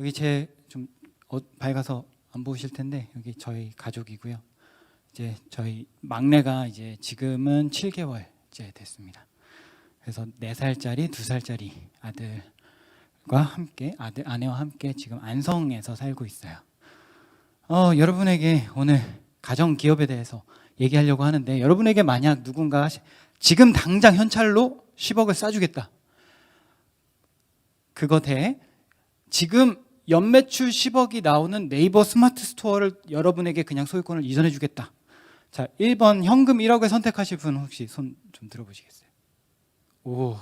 여기 제 좀 밝아서 안 보이실 텐데 여기 저희 가족이고요. 이제 저희 막내가 이제 지금은 7개월째 됐습니다. 그래서 4살짜리, 2살짜리 아들과 함께 아내와 함께 지금 안성에서 살고 있어요. 여러분에게 오늘 가정 기업에 대해서 얘기하려고 하는데, 여러분에게 만약 누군가 지금 당장 현찰로 10억을 쏴주겠다, 그거 대 지금 연매출 10억이 나오는 네이버 스마트 스토어를 여러분에게 그냥 소유권을 이전해 주겠다. 자, 1번 현금 1억을 선택하실 분 혹시 손 좀 들어보시겠어요? 오,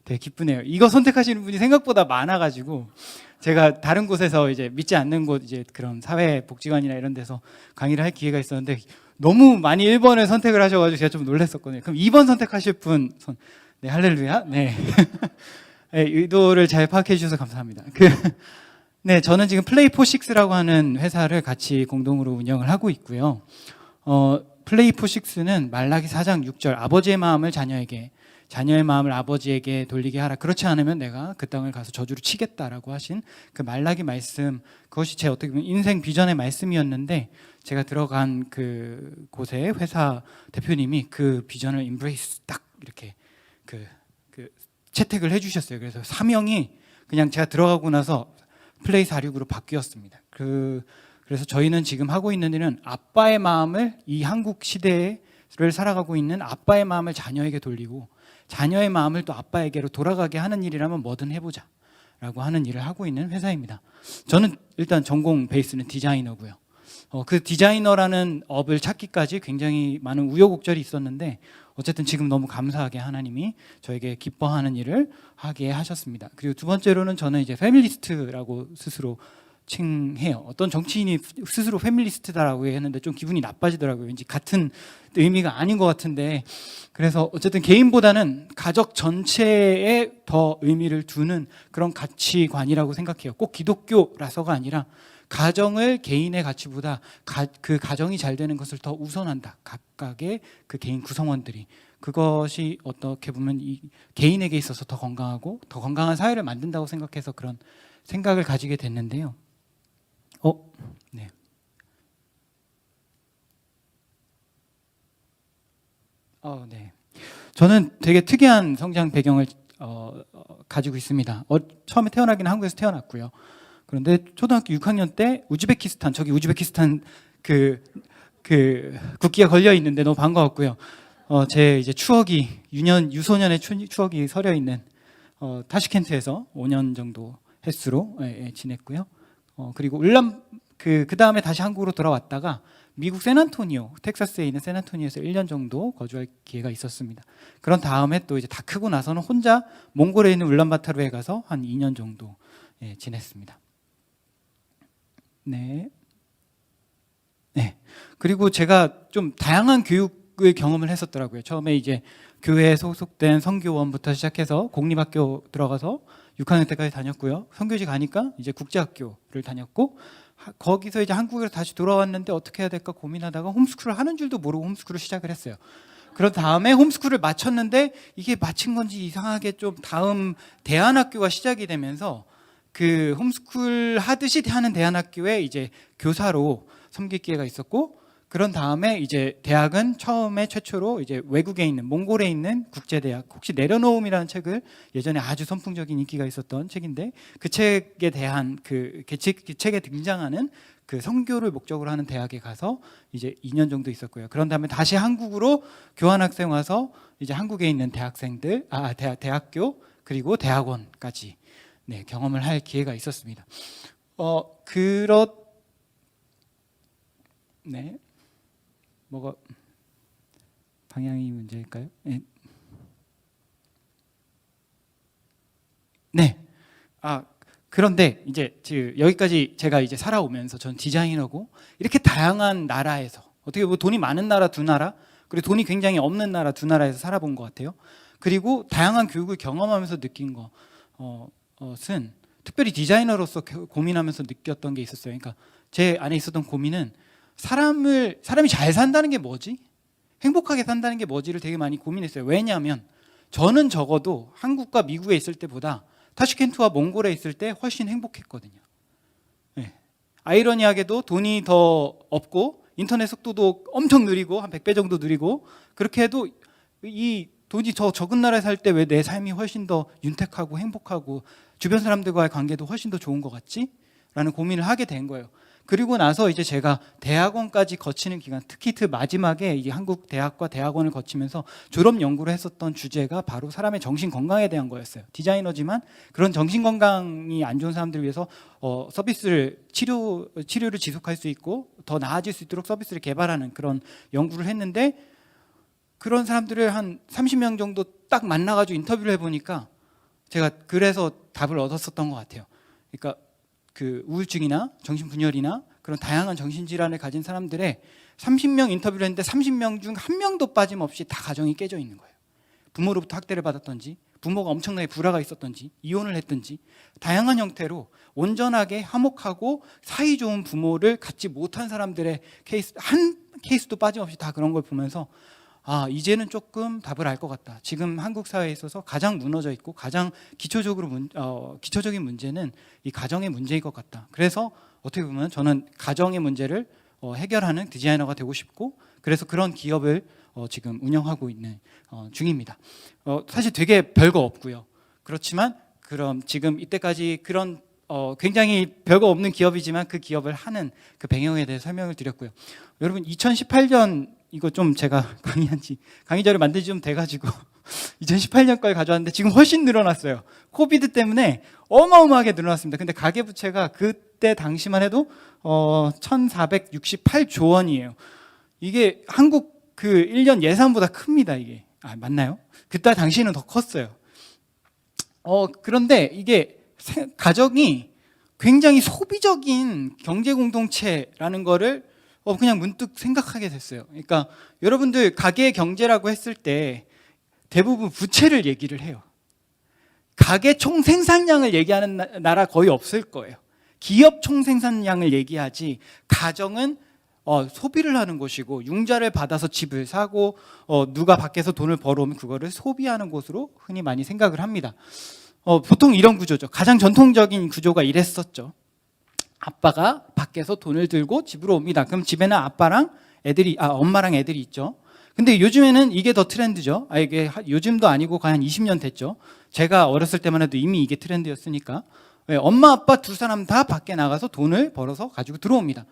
되게 기쁘네요. 이거 선택하시는 분이 생각보다 많아가지고 제가 다른 곳에서 이제 믿지 않는 곳, 이제 그런 사회복지관이나 이런 데서 강의를 할 기회가 있었는데 너무 많이 1번을 선택을 하셔가지고 제가 좀 놀랐었거든요. 그럼 2번 선택하실 분 손. 네, 할렐루야. 네. 네, 의도를 잘 파악해 주셔서 감사합니다. 네, 저는 지금 플레이포식스라고 하는 회사를 같이 공동으로 운영을 하고 있고요. 플레이포식스는 말라기 4장 6절, 아버지의 마음을 자녀에게, 자녀의 마음을 아버지에게 돌리게 하라, 그렇지 않으면 내가 그 땅을 가서 저주를 치겠다라고 하신 그 말라기 말씀, 그것이 제 어떻게 보면 인생 비전의 말씀이었는데, 제가 들어간 그 곳의 회사 대표님이 그 비전을 인브레이스 딱 이렇게 그 채택을 해주셨어요. 그래서 사명이 그냥 제가 들어가고 나서 플레이 46으로 바뀌었습니다. 그래서 저희는 지금 하고 있는 일은 아빠의 마음을, 이 한국 시대를 살아가고 있는 아빠의 마음을 자녀에게 돌리고, 자녀의 마음을 또 아빠에게로 돌아가게 하는 일이라면 뭐든 해보자 라고 하는 일을 하고 있는 회사입니다. 저는 일단 전공 베이스는 디자이너고요. 그 디자이너라는 업을 찾기까지 굉장히 많은 우여곡절이 있었는데, 어쨌든 지금 너무 감사하게 하나님이 저에게 기뻐하는 일을 하게 하셨습니다. 그리고 두 번째로는 저는 이제 페밀리스트라고 스스로 칭해요. 어떤 정치인이 스스로 페밀리스트다라고 했는데 좀 기분이 나빠지더라고요. 왠지 같은 의미가 아닌 것 같은데, 그래서 어쨌든 개인보다는 가족 전체에 더 의미를 두는 그런 가치관이라고 생각해요. 꼭 기독교라서가 아니라 가정을 개인의 가치보다 그 가정이 잘 되는 것을 더 우선한다, 각각의 그 개인 구성원들이. 그것이 어떻게 보면 이 개인에게 있어서 더 건강하고 더 건강한 사회를 만든다고 생각해서 그런 생각을 가지게 됐는데요. 네. 네. 저는 되게 특이한 성장 배경을 가지고 있습니다. 처음에 태어나기는 한국에서 태어났고요. 그런데 초등학교 6학년 때 우즈베키스탄, 저기 우즈베키스탄 그 국기가 걸려 있는데 너무 반가웠고요. 제 이제 추억이, 유소년의 추억이 서려 있는 타슈켄트에서 5년 정도 횟수로 지냈고요. 그리고 그 다음에 다시 한국으로 돌아왔다가 미국 샌안토니오, 텍사스에 있는 샌안토니오에서 1년 정도 거주할 기회가 있었습니다. 그런 다음에 또 이제 다 크고 나서는 혼자 몽골에 있는 울란바토르에 가서 한 2년 정도 지냈습니다. 네. 그리고 제가 좀 다양한 교육을 경험을 했었더라고요. 처음에 이제 교회에 소속된 선교원부터 시작해서 공립학교 들어가서 6학년 때까지 다녔고요. 선교지 가니까 이제 국제학교를 다녔고, 거기서 이제 한국에서 다시 돌아왔는데 어떻게 해야 될까 고민하다가 홈스쿨을 하는 줄도 모르고 홈스쿨을 시작을 했어요. 그런 다음에 홈스쿨을 마쳤는데 이게 마친 건지 이상하게 좀 다음 대안학교가 시작이 되면서 그 홈스쿨 하듯이 하는 대안학교에 이제 교사로 섬길 기회가 있었고, 그런 다음에 이제 대학은 최초로 이제 외국에 있는, 몽골에 있는 국제대학, 혹시 내려놓음이라는 책을, 예전에 아주 선풍적인 인기가 있었던 책인데, 그 책에 대한 그 책에 등장하는 그 선교를 목적으로 하는 대학에 가서 이제 2년 정도 있었고요. 그런 다음에 다시 한국으로 교환학생 와서 이제 한국에 있는 대학생들, 대학교 그리고 대학원까지 경험을 할 기회가 있었습니다. 뭐가 방향이 문제일까요? 그런데 이제 여기까지 제가 이제 살아오면서 전 디자이너고, 이렇게 다양한 나라에서, 어떻게 보면 돈이 많은 나라 2나라, 그리고 돈이 굉장히 없는 나라 2나라에서 살아본 것 같아요. 그리고 다양한 교육을 경험하면서 느낀 것은, 특별히 디자이너로서 고민하면서 느꼈던 게 있었어요. 그러니까 제 안에 있었던 고민은, 사람이 잘 산다는 게 뭐지? 행복하게 산다는 게 뭐지를 되게 많이 고민했어요. 왜냐하면 저는 적어도 한국과 미국에 있을 때보다 타슈켄트와 몽골에 있을 때 훨씬 행복했거든요. 네. 아이러니하게도 돈이 더 없고 인터넷 속도도 엄청 느리고 한 100배 정도 느리고, 그렇게 해도 이 돈이 더 적은 나라에 살 때 왜 내 삶이 훨씬 더 윤택하고 행복하고 주변 사람들과의 관계도 훨씬 더 좋은 것 같지? 라는 고민을 하게 된 거예요. 그리고 나서 이제 제가 대학원까지 거치는 기간, 특히 그 마지막에 이 한국 대학과 대학원을 거치면서 졸업 연구를 했었던 주제가 바로 사람의 정신 건강에 대한 거였어요. 디자이너지만 그런 정신 건강이 안 좋은 사람들을 위해서 서비스를 치료를 지속할 수 있고 더 나아질 수 있도록 서비스를 개발하는 그런 연구를 했는데, 그런 사람들을 한 30명 정도 딱 만나가지고 인터뷰를 해보니까 제가 그래서 답을 얻었었던 것 같아요. 그러니까 그 우울증이나 정신분열이나 그런 다양한 정신질환을 가진 사람들의 30명 인터뷰를 했는데 30명 중 한 명도 빠짐없이 다 가정이 깨져 있는 거예요. 부모로부터 학대를 받았던지, 부모가 엄청나게 불화가 있었던지, 이혼을 했던지, 다양한 형태로 온전하게 화목하고 사이 좋은 부모를 갖지 못한 사람들의 케이스, 한 케이스도 빠짐없이 다 그런 걸 보면서 이제는 조금 답을 알 것 같다. 지금 한국 사회에 있어서 가장 무너져 있고 가장 기초적인 문제는 이 가정의 문제인 것 같다. 그래서 어떻게 보면 저는 가정의 문제를 해결하는 디자이너가 되고 싶고, 그래서 그런 기업을 지금 운영하고 있는 중입니다. 사실 되게 별거 없고요. 그렇지만 그럼 지금 이때까지 그런 굉장히 별거 없는 기업이지만 그 기업을 하는 그 배경에 대해 설명을 드렸고요. 여러분 2018년 이거 좀 제가 강의 자료 만든 지 좀 돼가지고 2018년 걸 가져왔는데 지금 훨씬 늘어났어요. 코비드 때문에 어마어마하게 늘어났습니다. 근데 가계부채가 그때 당시만 해도 1468조 원이에요. 이게 한국 그 1년 예산보다 큽니다. 이게 맞나요? 그때 당시에는 더 컸어요. 그런데 이게 가정이 굉장히 소비적인 경제 공동체라는 거를 그냥 문득 생각하게 됐어요. 그러니까 여러분들 가계 경제라고 했을 때 대부분 부채를 얘기를 해요. 가계 총 생산량을 얘기하는 나라 거의 없을 거예요. 기업 총 생산량을 얘기하지, 가정은 소비를 하는 곳이고 융자를 받아서 집을 사고 누가 밖에서 돈을 벌어오면 그거를 소비하는 곳으로 흔히 많이 생각을 합니다. 보통 이런 구조죠. 가장 전통적인 구조가 이랬었죠. 아빠가 밖에서 돈을 들고 집으로 옵니다. 그럼 집에는 엄마랑 애들이 있죠. 근데 요즘에는 이게 더 트렌드죠. 이게 요즘도 아니고 한 20년 됐죠. 제가 어렸을 때만 해도 이미 이게 트렌드였으니까. 엄마 아빠 두 사람 다 밖에 나가서 돈을 벌어서 가지고 들어옵니다.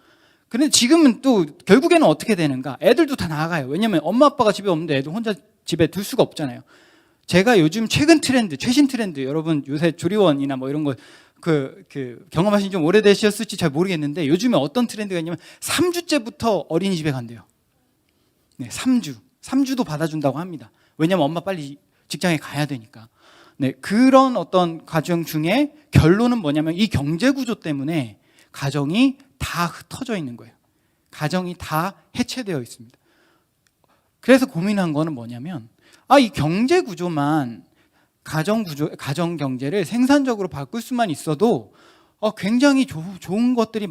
그런데 지금은 또 결국에는 어떻게 되는가? 애들도 다 나가요. 왜냐면 엄마 아빠가 집에 없는데 애들 혼자 집에 둘 수가 없잖아요. 제가 요즘 최신 트렌드, 여러분 요새 조리원이나 뭐 이런 거 경험하신 지 좀 오래되셨을지 잘 모르겠는데, 요즘에 어떤 트렌드가 있냐면 3주째부터 어린이집에 간대요. 네, 3주도 받아준다고 합니다. 왜냐면 엄마 빨리 직장에 가야 되니까. 네, 그런 어떤 가정 중에 결론은 뭐냐면 이 경제 구조 때문에 가정이 다 흩어져 있는 거예요. 가정이 다 해체되어 있습니다. 그래서 고민한 거는 뭐냐면 이 경제 구조만 가정 경제를 생산적으로 바꿀 수만 있어도 굉장히 좋은 것들이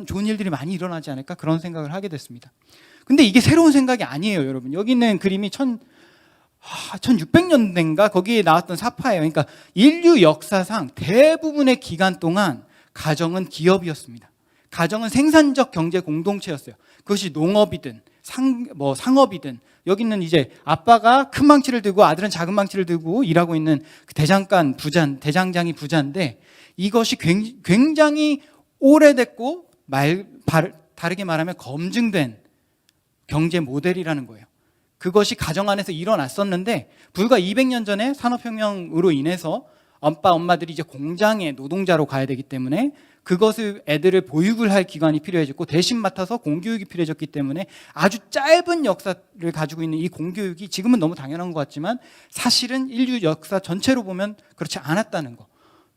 좋은 일들이 많이 일어나지 않을까, 그런 생각을 하게 됐습니다. 근데 이게 새로운 생각이 아니에요, 여러분. 여기 있는 그림이 1600년대인가 거기에 나왔던 사파예요. 그러니까 인류 역사상 대부분의 기간 동안 가정은 기업이었습니다. 가정은 생산적 경제 공동체였어요. 그것이 농업이든 상업이든. 여기는 이제 아빠가 큰 망치를 들고 아들은 작은 망치를 들고 일하고 있는 대장장이 부자인데, 이것이 굉장히 오래됐고 다르게 말하면 검증된 경제 모델이라는 거예요. 그것이 가정 안에서 일어났었는데 불과 200년 전에 산업혁명으로 인해서 엄마들이 이제 공장에 노동자로 가야 되기 때문에 그것을 애들을 보육을 할 기관이 필요해졌고 대신 맡아서 공교육이 필요해졌기 때문에 아주 짧은 역사를 가지고 있는 이 공교육이 지금은 너무 당연한 것 같지만 사실은 인류 역사 전체로 보면 그렇지 않았다는 거,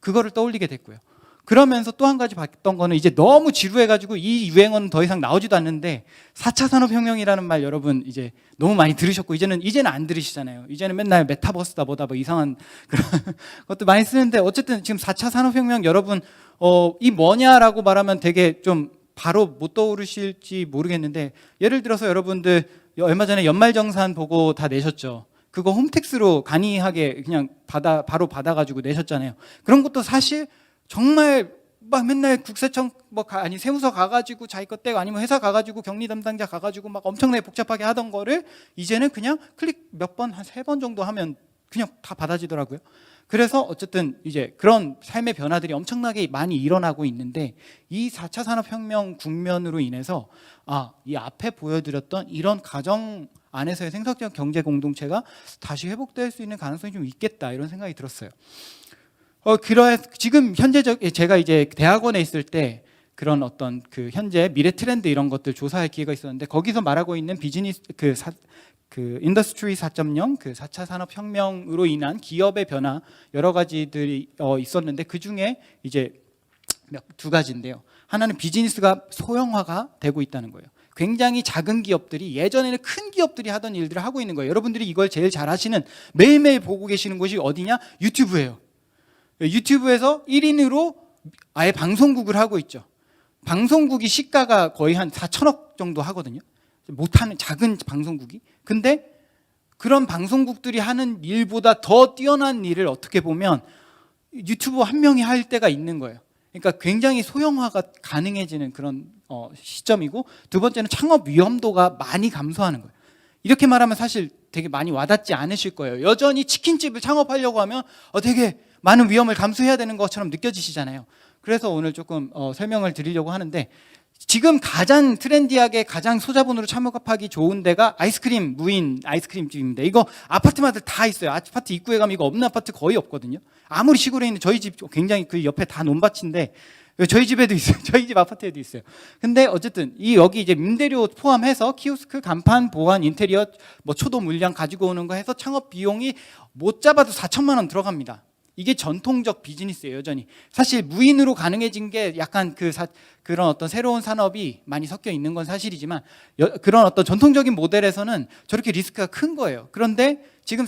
그거를 떠올리게 됐고요. 그러면서 또 한 가지 봤던 거는 이제 너무 지루해가지고 이 유행어는 더 이상 나오지도 않는데 4차 산업혁명이라는 말 여러분 이제 너무 많이 들으셨고 이제는 안 들으시잖아요. 이제는 맨날 메타버스다 뭐다 뭐 이상한 그런 것도 많이 쓰는데, 어쨌든 지금 4차 산업혁명 여러분 이 뭐냐라고 말하면 되게 좀 바로 못 떠오르실지 모르겠는데, 예를 들어서 여러분들 얼마 전에 연말정산 보고 다 내셨죠. 그거 홈택스로 간이하게 그냥 바로 받아가지고 내셨잖아요. 그런 것도 사실 정말 막 맨날 국세청 아니 세무서 가가지고 자기 것 떼고 아니면 회사 가가지고 격리 담당자 가가지고 막 엄청나게 복잡하게 하던 거를 이제는 그냥 클릭 몇 번, 한 3번 정도 하면 그냥 다 받아지더라고요. 그래서 어쨌든 이제 그런 삶의 변화들이 엄청나게 많이 일어나고 있는데 이 4차 산업혁명 국면으로 인해서 이 앞에 보여드렸던 이런 가정 안에서의 생산적 경제 공동체가 다시 회복될 수 있는 가능성이 좀 있겠다 이런 생각이 들었어요. 지금 제가 이제 대학원에 있을 때 그런 어떤 그 현재 미래 트렌드 이런 것들 조사할 기회가 있었는데 거기서 말하고 있는 비즈니스 인더스트리 4.0 그 4차 산업혁명으로 인한 기업의 변화 여러 가지들이 있었는데 그 중에 이제 두 가지인데요. 하나는 비즈니스가 소형화가 되고 있다는 거예요. 굉장히 작은 기업들이 예전에는 큰 기업들이 하던 일들을 하고 있는 거예요. 여러분들이 이걸 제일 잘 하시는 매일매일 보고 계시는 곳이 어디냐? 유튜브예요. 유튜브에서 1인으로 아예 방송국을 하고 있죠. 방송국이 시가가 거의 한 4천억 정도 하거든요. 못하는 작은 방송국이. 근데 그런 방송국들이 하는 일보다 더 뛰어난 일을 어떻게 보면 유튜버 한 명이 할 때가 있는 거예요. 그러니까 굉장히 소형화가 가능해지는 그런 시점이고, 두 번째는 창업 위험도가 많이 감소하는 거예요. 이렇게 말하면 사실 되게 많이 와닿지 않으실 거예요. 여전히 치킨집을 창업하려고 하면 되게 많은 위험을 감수해야 되는 것처럼 느껴지시잖아요. 그래서 오늘 조금 설명을 드리려고 하는데, 지금 가장 트렌디하게 가장 소자본으로 창업하기 좋은 데가 아이스크림 무인 아이스크림집입니다. 이거 아파트마다 다 있어요. 아파트 입구에 가면 이거 없는 아파트 거의 없거든요. 아무리 시골에 있는 저희 집 굉장히 그 옆에 다 논밭인데 저희 집에도 있어요. 저희 집 아파트에도 있어요. 근데 어쨌든 여기 이제 임대료 포함해서 키오스크, 간판, 보안, 인테리어, 초도 물량 가지고 오는 거 해서 창업 비용이 못 잡아도 4천만 원 들어갑니다. 이게 전통적 비즈니스예요, 여전히. 사실 무인으로 가능해진 게 약간 그런 어떤 새로운 산업이 많이 섞여 있는 건 사실이지만 그런 어떤 전통적인 모델에서는 저렇게 리스크가 큰 거예요. 그런데 지금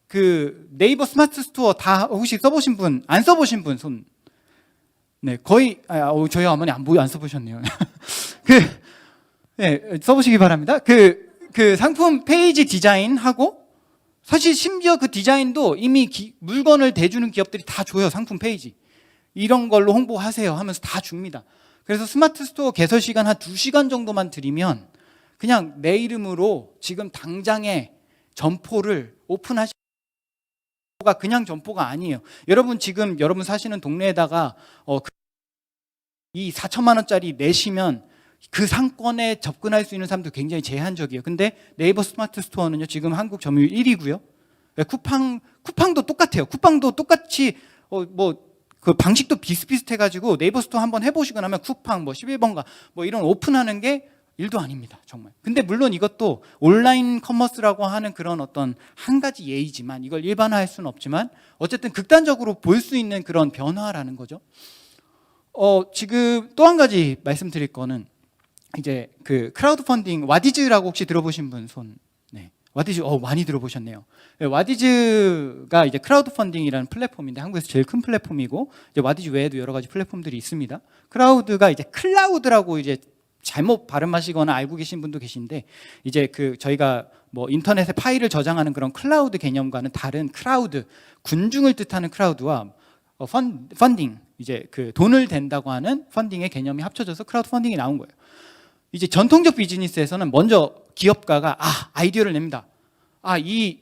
그 네이버 스마트 스토어 다 혹시 써보신 분, 안 써보신 분 손? 네, 거의 저희 어머니 안 써보셨네요. 네, 써보시기 바랍니다. 그 상품 페이지 디자인하고 사실 심지어 그 디자인도 이미 물건을 대주는 기업들이 다 줘요. 상품 페이지 이런 걸로 홍보하세요 하면서 다 줍니다. 그래서 스마트 스토어 개설 시간 한 2시간 정도만 드리면 그냥 내 이름으로 지금 당장에 점포를 오픈하시는 가 그냥 점포가 아니에요. 여러분 지금 여러분 사시는 동네에다가 이 4천만 원짜리 내시면 그 상권에 접근할 수 있는 사람도 굉장히 제한적이에요. 근데 네이버 스마트 스토어는요, 지금 한국 점유율 1위고요. 쿠팡도 똑같아요. 쿠팡도 똑같이 그 방식도 비슷비슷해가지고 네이버 스토어 한번 해보시거나 하면 쿠팡 11번가 이런 오픈하는 게 일도 아닙니다, 정말. 근데 물론 이것도 온라인 커머스라고 하는 그런 어떤 한 가지 예이지만 이걸 일반화할 수는 없지만 어쨌든 극단적으로 볼 수 있는 그런 변화라는 거죠. 지금 또 한 가지 말씀드릴 거는 이제 그 크라우드 펀딩, 와디즈라고 혹시 들어보신 분 손? 네. 와디즈 많이 들어보셨네요. 네, 와디즈가 이제 크라우드 펀딩이라는 플랫폼인데 한국에서 제일 큰 플랫폼이고 이제 와디즈 외에도 여러 가지 플랫폼들이 있습니다. 크라우드가 이제 클라우드라고 이제 잘못 발음하시거나 알고 계신 분도 계신데 이제 저희가 인터넷에 파일을 저장하는 그런 클라우드 개념과는 다른 크라우드, 군중을 뜻하는 크라우드와 펀딩, 이제 돈을 댄다고 하는 펀딩의 개념이 합쳐져서 크라우드 펀딩이 나온 거예요. 이제 전통적 비즈니스에서는 먼저 기업가가 아이디어를 냅니다. 이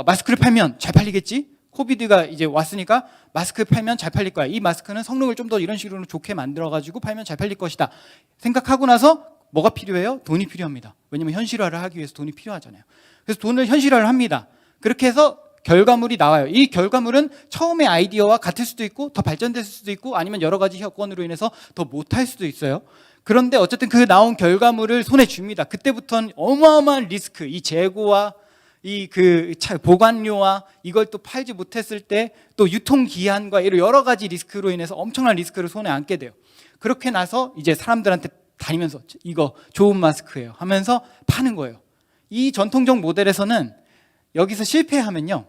마스크를 팔면 잘 팔리겠지? 코비드가 이제 왔으니까 마스크 팔면 잘 팔릴 거야. 이 마스크는 성능을 좀 더 이런 식으로 좋게 만들어가지고 팔면 잘 팔릴 것이다. 생각하고 나서 뭐가 필요해요? 돈이 필요합니다. 왜냐면 현실화를 하기 위해서 돈이 필요하잖아요. 그래서 돈을 현실화를 합니다. 그렇게 해서 결과물이 나와요. 이 결과물은 처음의 아이디어와 같을 수도 있고 더 발전됐을 수도 있고 아니면 여러 가지 여건으로 인해서 더 못할 수도 있어요. 그런데 어쨌든 그 나온 결과물을 손에 줍니다. 그때부터는 어마어마한 리스크, 이 재고와 이 보관료와 이걸 또 팔지 못했을 때 또 유통기한과 이런 여러 가지 리스크로 인해서 엄청난 리스크를 손에 안게 돼요. 그렇게 나서 이제 사람들한테 다니면서 이거 좋은 마스크예요 하면서 파는 거예요. 이 전통적 모델에서는 여기서 실패하면요,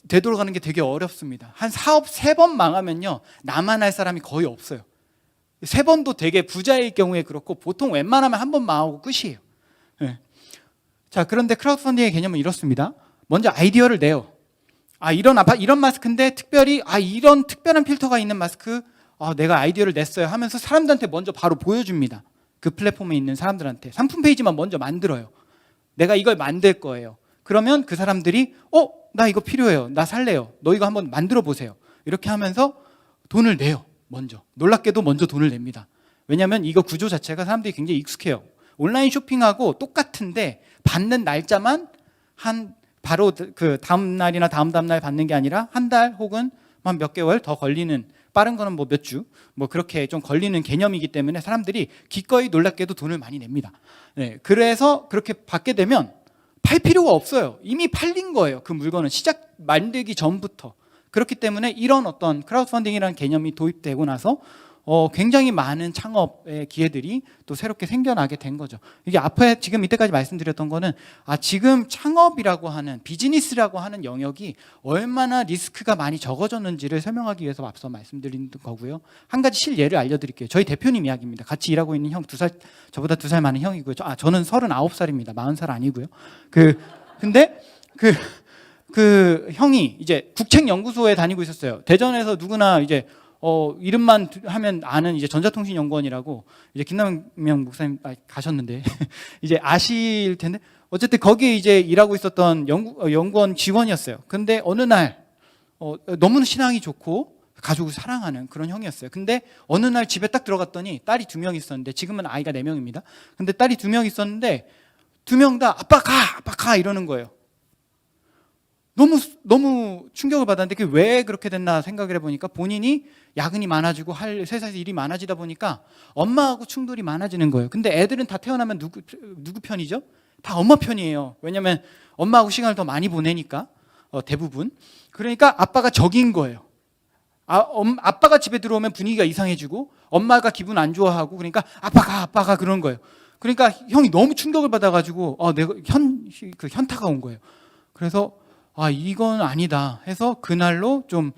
되돌아가는 게 되게 어렵습니다. 한 사업 3번 망하면요, 나만 할 사람이 거의 없어요. 3번도 되게 부자일 경우에 그렇고 보통 웬만하면 한 번 망하고 끝이에요. 네. 자, 그런데 크라우드 펀딩의 개념은 이렇습니다. 먼저 아이디어를 내요. 이런 마스크인데 특별히 이런 특별한 필터가 있는 마스크, 내가 아이디어를 냈어요 하면서 사람들한테 먼저 바로 보여줍니다. 그 플랫폼에 있는 사람들한테 상품 페이지만 먼저 만들어요. 내가 이걸 만들 거예요. 그러면 그 사람들이 나 이거 필요해요. 나 살래요. 너 이거 한번 만들어 보세요. 이렇게 하면서 돈을 내요. 먼저. 놀랍게도 먼저 돈을 냅니다. 왜냐하면 이거 구조 자체가 사람들이 굉장히 익숙해요. 온라인 쇼핑하고 똑같은데 받는 날짜만 바로 그 다음 날이나 다음 날 받는 게 아니라 한 달 혹은 한 몇 개월 더 걸리는, 빠른 거는 뭐 몇 주, 뭐 그렇게 좀 걸리는 개념이기 때문에 사람들이 기꺼이 놀랍게도 돈을 많이 냅니다. 네, 그래서 그렇게 받게 되면 팔 필요가 없어요. 이미 팔린 거예요. 그 물건은 시작 만들기 전부터. 그렇기 때문에 이런 어떤 크라우드 펀딩이라는 개념이 도입되고 나서 굉장히 많은 창업의 기회들이 또 새롭게 생겨나게 된 거죠. 이게 앞에 지금 이때까지 말씀드렸던 거는 지금 창업이라고 하는, 비즈니스라고 하는 영역이 얼마나 리스크가 많이 적어졌는지를 설명하기 위해서 앞서 말씀드린 거고요. 한 가지 실예를 알려드릴게요. 저희 대표님 이야기입니다. 같이 일하고 있는 형 저보다 2살 많은 형이고요. 저는 39살입니다. 40살 아니고요. 근데 그 형이 이제 국책연구소에 다니고 있었어요. 대전에서 누구나 이제 이름만 하면 아는 이제 전자통신연구원이라고, 이제 김남명 목사님 가셨는데 이제 아실 텐데, 어쨌든 거기에 이제 일하고 있었던 연구원 직원이었어요. 근데 어느 날 너무 신앙이 좋고 가족을 사랑하는 그런 형이었어요. 근데 어느 날 집에 딱 들어갔더니 딸이 2명 있었는데, 지금은 아이가 4명입니다. 근데 딸이 2명 있었는데 2명 다 아빠 가 이러는 거예요. 너무 충격을 받았는데 그게 왜 그렇게 됐나 생각을 해보니까, 본인이 야근이 많아지고 회사에서 일이 많아지다 보니까 엄마하고 충돌이 많아지는 거예요. 근데 애들은 다 태어나면 누구 편이죠? 다 엄마 편이에요. 왜냐면 엄마하고 시간을 더 많이 보내니까, 대부분. 그러니까 아빠가 적인 거예요. 아빠가 집에 들어오면 분위기가 이상해지고 엄마가 기분 안 좋아하고, 그러니까 아빠가 그런 거예요. 그러니까 형이 너무 충격을 받아가지고 내가 현타가 온 거예요. 그래서 이건 아니다 해서 그날로 좀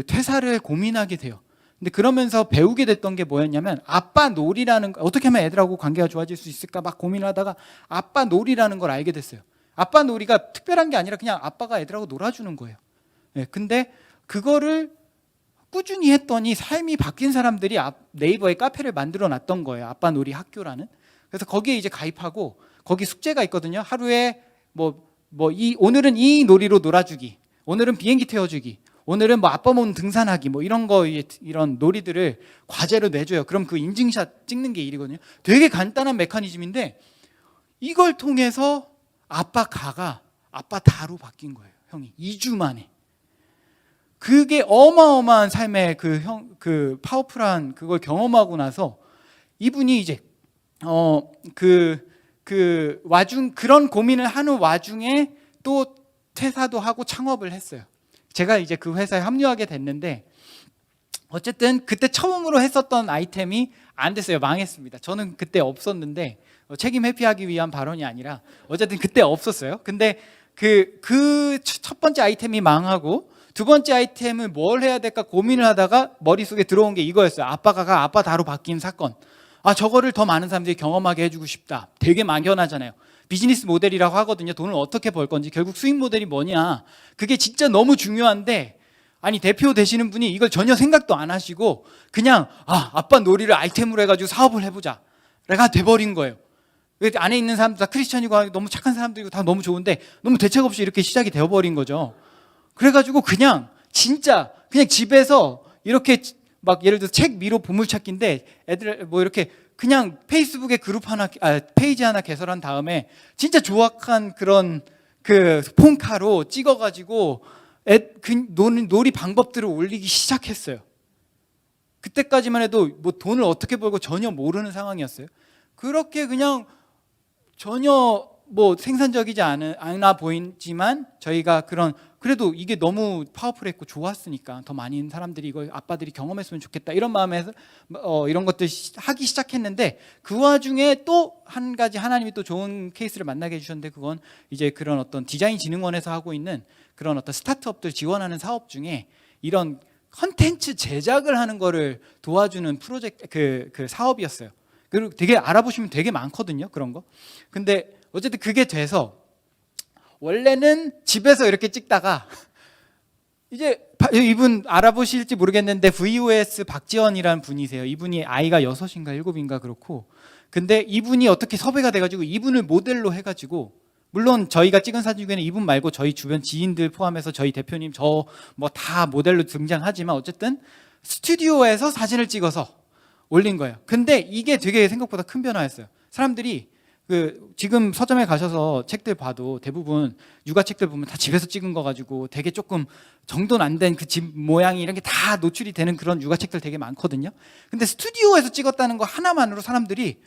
퇴사를 고민하게 돼요. 근데 그러면서 배우게 됐던 게 뭐였냐면, 아빠 놀이라는 거, 어떻게 하면 애들하고 관계가 좋아질 수 있을까 막 고민을 하다가 아빠 놀이라는 걸 알게 됐어요. 아빠 놀이가 특별한 게 아니라 그냥 아빠가 애들하고 놀아주는 거예요. 네, 근데 그거를 꾸준히 했더니 삶이 바뀐 사람들이 네이버에 카페를 만들어 놨던 거예요. 아빠 놀이 학교라는. 그래서 거기에 이제 가입하고, 거기 숙제가 있거든요. 하루에 오늘은 이 놀이로 놀아주기, 오늘은 비행기 태워주기, 오늘은 아빠 몸 등산하기, 이런 놀이들을 과제로 내줘요. 그럼 그 인증샷 찍는 게 일이거든요. 되게 간단한 메커니즘인데 이걸 통해서 아빠 다로 바뀐 거예요. 형이 2주 만에. 그게 어마어마한 삶의 그 파워풀한 그걸 경험하고 나서 이분이 이제 그런 고민을 하는 와중에 또 퇴사도 하고 창업을 했어요. 제가 이제 그 회사에 합류하게 됐는데, 어쨌든 그때 처음으로 했었던 아이템이 안 됐어요. 망했습니다. 저는 그때 없었는데, 책임 회피하기 위한 발언이 아니라 어쨌든 그때 없었어요. 근데 그 첫 번째 아이템이 망하고, 두 번째 아이템은 뭘 해야 될까 고민을 하다가 머릿속에 들어온 게 이거였어요. 아빠 다로 바뀐 사건. 저거를 더 많은 사람들이 경험하게 해주고 싶다. 되게 막연하잖아요. 비즈니스 모델이라고 하거든요. 돈을 어떻게 벌 건지, 결국 수익 모델이 뭐냐, 그게 진짜 너무 중요한데, 대표 되시는 분이 이걸 전혀 생각도 안 하시고 그냥 아빠 놀이를 아이템으로 해가지고 사업을 해보자 가 돼버린 거예요. 안에 있는 사람들 다 크리스천이고 너무 착한 사람들이고 다 너무 좋은데 너무 대책 없이 이렇게 시작이 되어버린 거죠. 그래가지고 그냥 집에서 이렇게 예를 들어서 책 미로 보물찾기인데, 애들 이렇게 그냥 페이스북에 페이지 하나 개설한 다음에 진짜 조악한 그런 폰카로 찍어가지고 놀이 방법들을 올리기 시작했어요. 그때까지만 해도 돈을 어떻게 벌고 전혀 모르는 상황이었어요. 그렇게 그냥 전혀 생산적이지 않아 보이지만, 저희가 그래도 이게 너무 파워풀했고 좋았으니까 더 많은 사람들이 이걸 아빠들이 경험했으면 좋겠다, 이런 마음에서 이런 것들 하기 시작했는데, 그 와중에 또 한 가지 하나님이 또 좋은 케이스를 만나게 해주셨는데, 그건 이제 그런 어떤 디자인 진흥원에서 하고 있는 그런 어떤 스타트업들 지원하는 사업 중에 이런 컨텐츠 제작을 하는 거를 도와주는 프로젝트 그 사업이었어요. 그리고 되게 알아보시면 되게 많거든요, 그런 거. 근데 어쨌든 그게 돼서 원래는 집에서 이렇게 찍다가 이제 이분 알아보실지 모르겠는데 VOS 박지원이라는 분이세요. 이분이 아이가 6인가 7인가 그렇고, 근데 이분이 어떻게 섭외가 돼가지고 이분을 모델로 해가지고, 물론 저희가 찍은 사진 중에는 이분 말고 저희 주변 지인들 포함해서 저희 대표님 저 뭐 다 모델로 등장하지만 어쨌든 스튜디오에서 사진을 찍어서 올린 거예요. 근데 이게 되게 생각보다 큰 변화였어요. 사람들이 지금 서점에 가셔서 책들 봐도 대부분 육아책들 보면 다 집에서 찍은 거 가지고 되게 조금 정돈 안 된 그 집 모양이 이런 게 다 노출이 되는 그런 육아책들 되게 많거든요. 근데 스튜디오에서 찍었다는 거 하나만으로 사람들이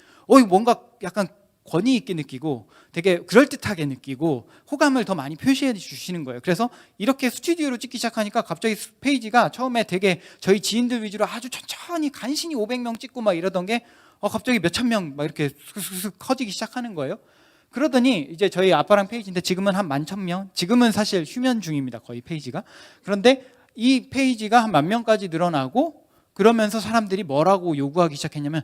뭔가 약간 권위 있게 느끼고 되게 그럴듯하게 느끼고 호감을 더 많이 표시해 주시는 거예요. 그래서 이렇게 스튜디오로 찍기 시작하니까 갑자기 페이지가 처음에 되게 저희 지인들 위주로 아주 천천히 간신히 500명 찍고 막 이러던 게 갑자기 몇천 명 막 이렇게 슥슥슥 커지기 시작하는 거예요. 그러더니 이제 저희 아빠랑 페이지인데 지금은 한 11,000명, 지금은 사실 휴면 중입니다, 거의 페이지가. 그런데 이 페이지가 한 10,000명까지 늘어나고, 그러면서 사람들이 뭐라고 요구하기 시작했냐면,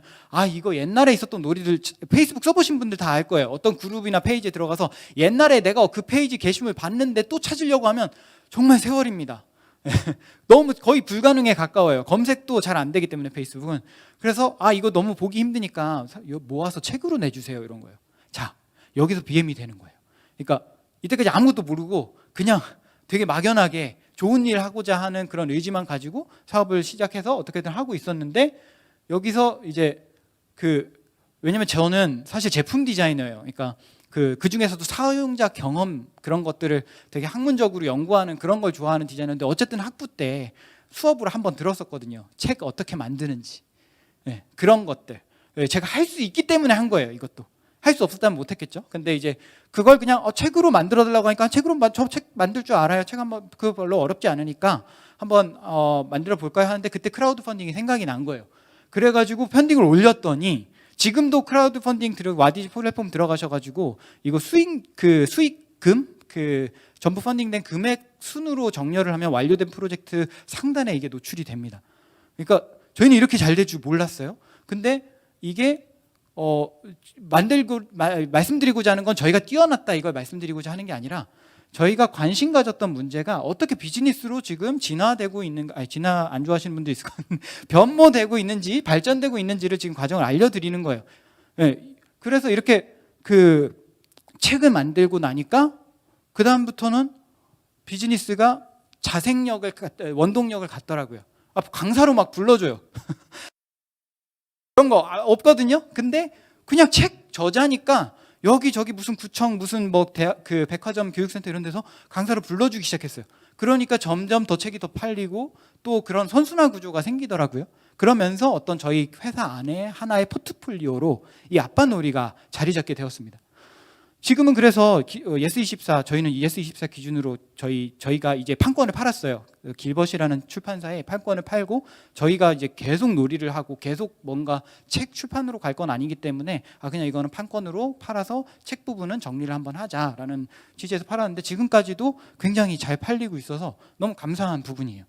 이거 옛날에 있었던 놀이들, 페이스북 써보신 분들 다 알 거예요. 어떤 그룹이나 페이지에 들어가서 옛날에 내가 그 페이지 게시물 봤는데 또 찾으려고 하면 정말 세월입니다. 너무 거의 불가능에 가까워요. 검색도 잘 안 되기 때문에 페이스북은. 그래서 이거 너무 보기 힘드니까 모아서 책으로 내주세요, 이런 거예요. 자, 여기서 BM이 되는 거예요. 그러니까 이때까지 아무것도 모르고 그냥 되게 막연하게 좋은 일 하고자 하는 그런 의지만 가지고 사업을 시작해서 어떻게든 하고 있었는데, 여기서 이제 왜냐면 저는 사실 제품 디자이너예요. 그러니까 그 중에서도 사용자 경험 그런 것들을 되게 학문적으로 연구하는 그런 걸 좋아하는 디자이너인데, 어쨌든 학부 때 수업으로 한번 들었었거든요. 책 어떻게 만드는지. 네, 그런 것들. 제가 할 수 있기 때문에 한 거예요. 이것도 할 수 없었다면 못했겠죠. 근데 이제 그걸 그냥 책으로 만들어 달라고 하니까, 저 책 만들 줄 알아요. 책 한번 그거 별로 어렵지 않으니까 한번 만들어 볼까요 하는데, 그때 크라우드 펀딩이 생각이 난 거예요. 그래가지고 펀딩을 올렸더니 지금도 크라우드 펀딩 와디즈 플랫폼 들어가셔가지고 이거 수익금 전부 펀딩된 금액 순으로 정렬을 하면 완료된 프로젝트 상단에 이게 노출이 됩니다. 그러니까 저희는 이렇게 잘 될 줄 몰랐어요. 근데 이게 말씀드리고자 하는 건 저희가 뛰어났다 이걸 말씀드리고자 하는 게 아니라, 저희가 관심 가졌던 문제가 어떻게 비즈니스로 지금 진화되고 있는, 진화 안 좋아하시는 분도 있을 거예요. 변모되고 있는지 발전되고 있는지를 지금 과정을 알려드리는 거예요. 네, 그래서 이렇게 책을 만들고 나니까 그 다음부터는 비즈니스가 원동력을 갖더라고요. 강사로 막 불러줘요. 그런 거 없거든요. 근데 그냥 책 저자니까 여기저기 무슨 구청, 무슨 백화점, 교육센터 이런 데서 강사로 불러주기 시작했어요. 그러니까 점점 더 책이 더 팔리고 또 그런 선순환 구조가 생기더라고요. 그러면서 어떤 저희 회사 안에 하나의 포트폴리오로 이 아빠놀이가 자리 잡게 되었습니다. 지금은 그래서 예스24, 저희는 예스24 기준으로 저희가 이제 판권을 팔았어요. 길벗이라는 출판사에 판권을 팔고, 저희가 이제 계속 놀이를 하고 계속 뭔가 책 출판으로 갈 건 아니기 때문에 그냥 이거는 판권으로 팔아서 책 부분은 정리를 한번 하자라는 취지에서 팔았는데, 지금까지도 굉장히 잘 팔리고 있어서 너무 감사한 부분이에요.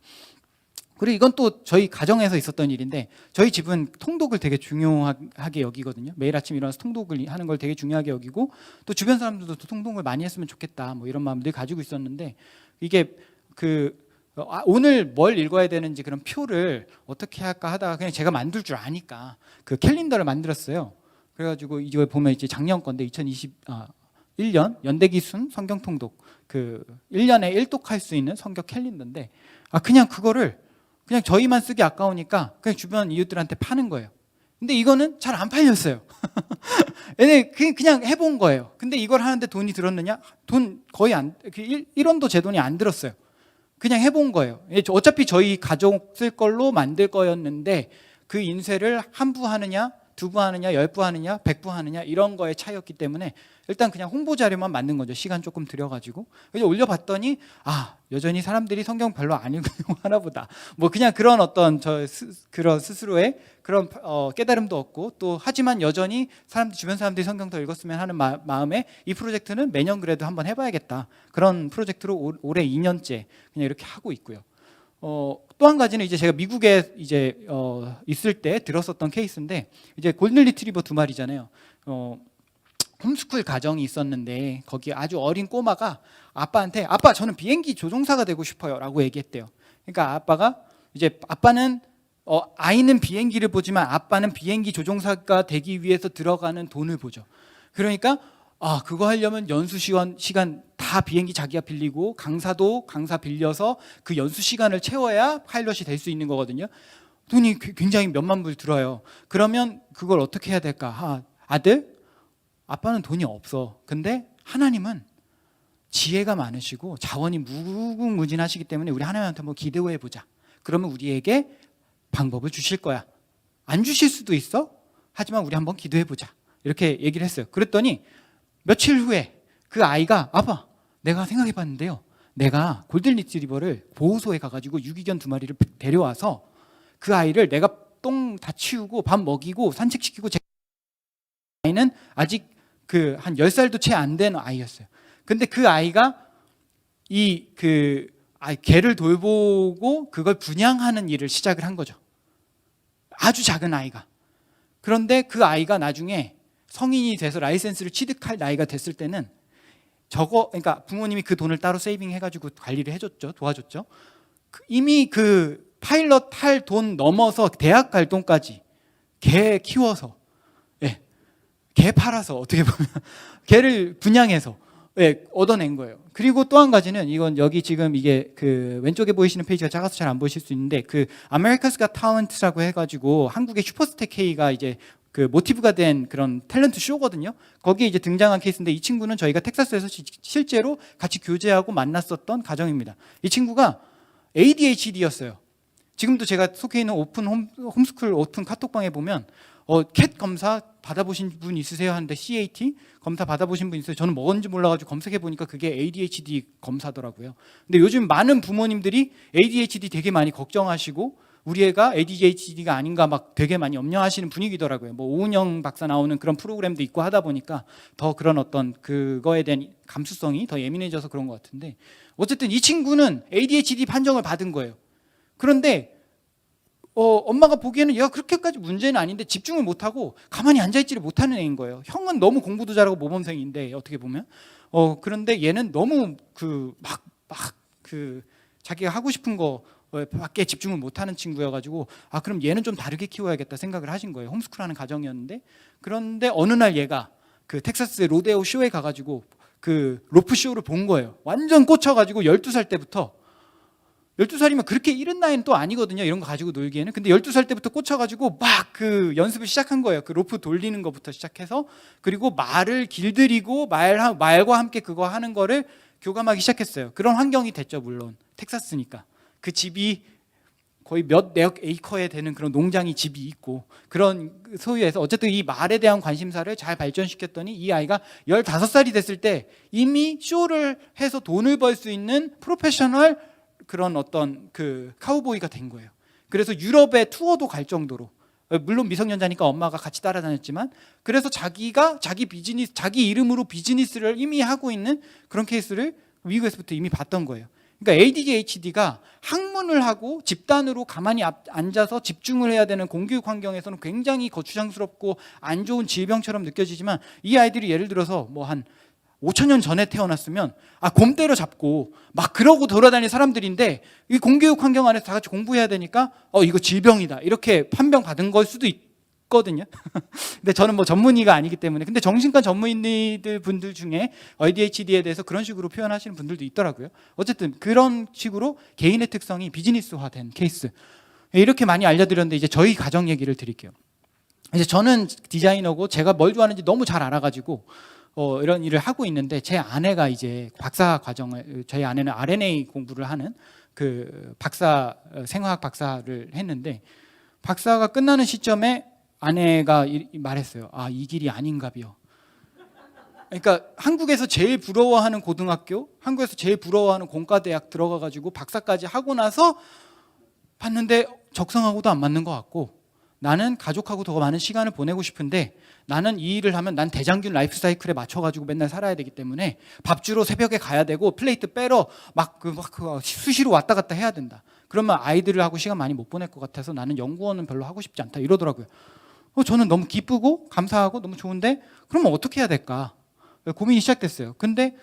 그리고 이건 또 저희 가정에서 있었던 일인데, 저희 집은 통독을 되게 중요하게 여기거든요. 매일 아침 일어나서 통독을 하는 걸 되게 중요하게 여기고, 또 주변 사람들도 통독을 많이 했으면 좋겠다 뭐 이런 마음들 가지고 있었는데, 이게 오늘 뭘 읽어야 되는지 그런 표를 어떻게 할까 하다가 그냥 제가 만들 줄 아니까 그 캘린더를 만들었어요. 그래가지고 이거 보면 이제 작년 건데 2021년 연대기순 성경통독 1년에 1독할 수 있는 성경 캘린더인데, 그냥 그거를 그냥 저희만 쓰기 아까우니까 그냥 주변 이웃들한테 파는 거예요. 근데 이거는 잘 안 팔렸어요. 그냥 해본 거예요. 근데 이걸 하는데 돈이 들었느냐? 돈 거의 1원도 제 돈이 안 들었어요. 그냥 해본 거예요. 어차피 저희 가족 쓸 걸로 만들 거였는데, 그 인쇄를 한 부 하느냐, 2부 하느냐, 10부 하느냐, 100부 하느냐 이런 거의 차이였기 때문에 일단 그냥 홍보 자료만 만든 거죠. 시간 조금 들여가지고. 그래서 올려봤더니 여전히 사람들이 성경 별로 안 읽으려고 하나 보다. 뭐 그냥 그런 어떤 그런 스스로의 그런 깨달음도 얻고, 또 하지만 여전히 주변 사람들이 성경 더 읽었으면 하는 마음에 이 프로젝트는 매년 그래도 한번 해봐야겠다. 그런 프로젝트로 올해 2년째 그냥 이렇게 하고 있고요. 또 한 가지는 이제 제가 미국에 이제 있을 때 들었었던 케이스인데, 이제 골든 리트리버 2마리잖아요. 홈스쿨 가정이 있었는데 거기 아주 어린 꼬마가 아빠한테 아빠 저는 비행기 조종사가 되고 싶어요 라고 얘기했대요. 그러니까 아빠가 이제 아빠는 아이는 비행기를 보지만 아빠는 비행기 조종사가 되기 위해서 들어가는 돈을 보죠. 그러니까 그거 하려면 연수 시간 다 비행기 자기가 빌리고 강사도 강사 빌려서 그 연수 시간을 채워야 파일럿이 될 수 있는 거거든요. 돈이 굉장히 몇만 불 들어요. 그러면 그걸 어떻게 해야 될까? 아들, 아빠는 돈이 없어. 근데 하나님은 지혜가 많으시고 자원이 무궁무진하시기 때문에 우리 하나님한테 한번 기도해 보자. 그러면 우리에게 방법을 주실 거야. 안 주실 수도 있어. 하지만 우리 한번 기도해 보자. 이렇게 얘기를 했어요. 그랬더니 며칠 후에 그 아이가 아빠, 내가 생각해 봤는데요. 내가 골든 리트리버를 보호소에 가가지고 유기견 2마리를 데려와서 그 아이를 내가 똥 다 치우고 밥 먹이고 산책시키고 아이는 아직 한 10살도 채 안 된 아이였어요. 근데 그 아이가 개를 돌보고 그걸 분양하는 일을 시작을 한 거죠. 아주 작은 아이가. 그런데 그 아이가 나중에 성인이 돼서 라이센스를 취득할 나이가 됐을 때는 그러니까 부모님이 그 돈을 따로 세이빙 해가지고 관리를 해줬죠. 도와줬죠. 이미 그 파일럿 할 돈 넘어서 대학 갈 돈까지 개 키워서, 개 팔아서 어떻게 보면 개를 분양해서 얻어낸 거예요. 그리고 또 한 가지는 이건 여기 지금 이게 그 왼쪽에 보이시는 페이지가 작아서 잘 안 보이실 수 있는데 그 America's Got Talent라고 해가지고 한국의 슈퍼스타 K가 이제 그 모티브가 된 그런 탤런트 쇼거든요. 거기에 이제 등장한 케이스인데 이 친구는 저희가 텍사스에서 실제로 같이 교제하고 만났었던 가정입니다. 이 친구가 ADHD였어요. 지금도 제가 속해 있는 오픈 홈스쿨 오픈 카톡방에 보면 캣 검사 받아보신 분 있으세요? 하는데 CAT 검사 받아보신 분 있어요? 저는 뭔지 몰라가지고 검색해 보니까 그게 ADHD 검사더라고요. 근데 요즘 많은 부모님들이 ADHD 되게 많이 걱정하시고 우리 애가 ADHD가 아닌가 막 되게 많이 염려하시는 분위기더라고요. 뭐 오은영 박사 나오는 그런 프로그램도 있고 하다 보니까 더 그런 어떤 그거에 대한 감수성이 더 예민해져서 그런 것 같은데 어쨌든 이 친구는 ADHD 판정을 받은 거예요. 그런데 엄마가 보기에는 얘가 그렇게까지 문제는 아닌데 집중을 못하고 가만히 앉아있지를 못하는 애인 거예요. 형은 너무 공부도 잘하고 모범생인데 어떻게 보면 그런데 얘는 너무 자기가 하고 싶은 거 밖에 집중을 못하는 친구여가지고 그럼 얘는 좀 다르게 키워야겠다 생각을 하신 거예요. 홈스쿨하는 가정이었는데 그런데 어느 날 얘가 그 텍사스 로데오 쇼에 가가지고 그 로프 쇼를 본 거예요. 완전 꽂혀가지고 12살 때부터 12살이면 그렇게 이른 나이는 또 아니거든요. 이런 거 가지고 놀기에는. 근데 12살 때부터 꽂혀가지고 막 그 연습을 시작한 거예요. 그 로프 돌리는 것부터 시작해서 그리고 말을 길들이고 말과 함께 그거 하는 거를 교감하기 시작했어요. 그런 환경이 됐죠. 물론 텍사스니까. 그 집이 거의 몇 에이커에 되는 그런 농장이 집이 있고 그런 소유에서 어쨌든 이 말에 대한 관심사를 잘 발전시켰더니 이 아이가 15살이 됐을 때 이미 쇼를 해서 돈을 벌 수 있는 프로페셔널 그런 어떤 그 카우보이가 된 거예요. 그래서 유럽에 투어도 갈 정도로 물론 미성년자니까 엄마가 같이 따라다녔지만 그래서 자기가 자기 이름으로 비즈니스를 이미 하고 있는 그런 케이스를 미국에서부터 이미 봤던 거예요. 그러니까 ADHD가 학문을 하고 집단으로 가만히 앉아서 집중을 해야 되는 공교육 환경에서는 굉장히 거추장스럽고 안 좋은 질병처럼 느껴지지만 이 아이들이 예를 들어서 뭐 한 5,000년 전에 태어났으면 곰 때려잡고 막 그러고 돌아다니는 사람들인데 이 공교육 환경 안에서 다 같이 공부해야 되니까 이거 질병이다 이렇게 판명받은 걸 수도 있거든요. 근데 저는 뭐 전문의가 아니기 때문에 근데 정신과 전문의들 분들 중에 ADHD에 대해서 그런 식으로 표현하시는 분들도 있더라고요. 어쨌든 그런 식으로 개인의 특성이 비즈니스화된 케이스 이렇게 많이 알려드렸는데 이제 저희 가정 얘기를 드릴게요. 이제 저는 디자이너고 제가 뭘 좋아하는지 너무 잘 알아가지고 이런 일을 하고 있는데 제 아내가 이제 박사 과정을 저희 아내는 RNA 공부를 하는 그 생화학 박사를 했는데 박사가 끝나는 시점에 아내가 말했어요. 이 길이 아닌가비요. 그러니까 한국에서 제일 부러워하는 고등학교, 한국에서 제일 부러워하는 공과대학 들어가가지고 박사까지 하고 나서 봤는데 적성하고도 안 맞는 것 같고 나는 가족하고 더 많은 시간을 보내고 싶은데 나는 이 일을 하면 난 대장균 라이프 사이클에 맞춰가지고 맨날 살아야 되기 때문에 밥 주러 새벽에 가야 되고 플레이트 빼러 막 수시로 왔다 갔다 해야 된다. 그러면 아이들을 하고 시간 많이 못 보낼 것 같아서 나는 연구원은 별로 하고 싶지 않다 이러더라고요. 저는 너무 기쁘고 감사하고 너무 좋은데 그러면 어떻게 해야 될까? 고민이 시작됐어요. 근데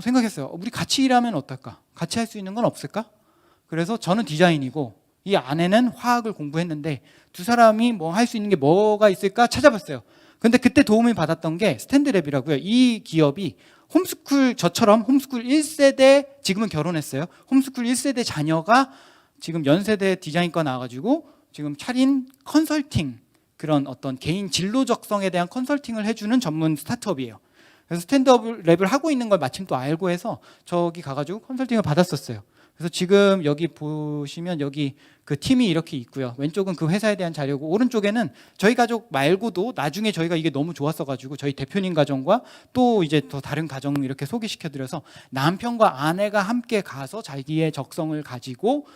생각했어요. 우리 같이 일하면 어떨까? 같이 할 수 있는 건 없을까? 그래서 저는 디자인이고 이 아내는 화학을 공부했는데 두 사람이 뭐 할 수 있는 게 뭐가 있을까 찾아봤어요. 근데 그때 도움을 받았던 게 스탠드랩이라고요. 이 기업이 홈스쿨, 저처럼 홈스쿨 1세대, 지금은 결혼했어요. 홈스쿨 1세대 자녀가 지금 연세대 디자인과 나와가지고 지금 차린 컨설팅, 그런 어떤 개인 진로 적성에 대한 컨설팅을 해주는 전문 스타트업이에요. 그래서 스탠드랩을 하고 있는 걸 마침 또 알고 해서 저기 가가지고 컨설팅을 받았었어요. 그래서 지금 여기 보시면 여기 그 팀이 이렇게 있고요. 왼쪽은 그 회사에 대한 자료고, 오른쪽에는 저희 가족 말고도 나중에 저희가 이게 너무 좋았어가지고 저희 대표님 가정과 또 이제 더 다른 가정 이렇게 소개시켜드려서 남편과 아내가 함께 가서 자기의 적성을 가지고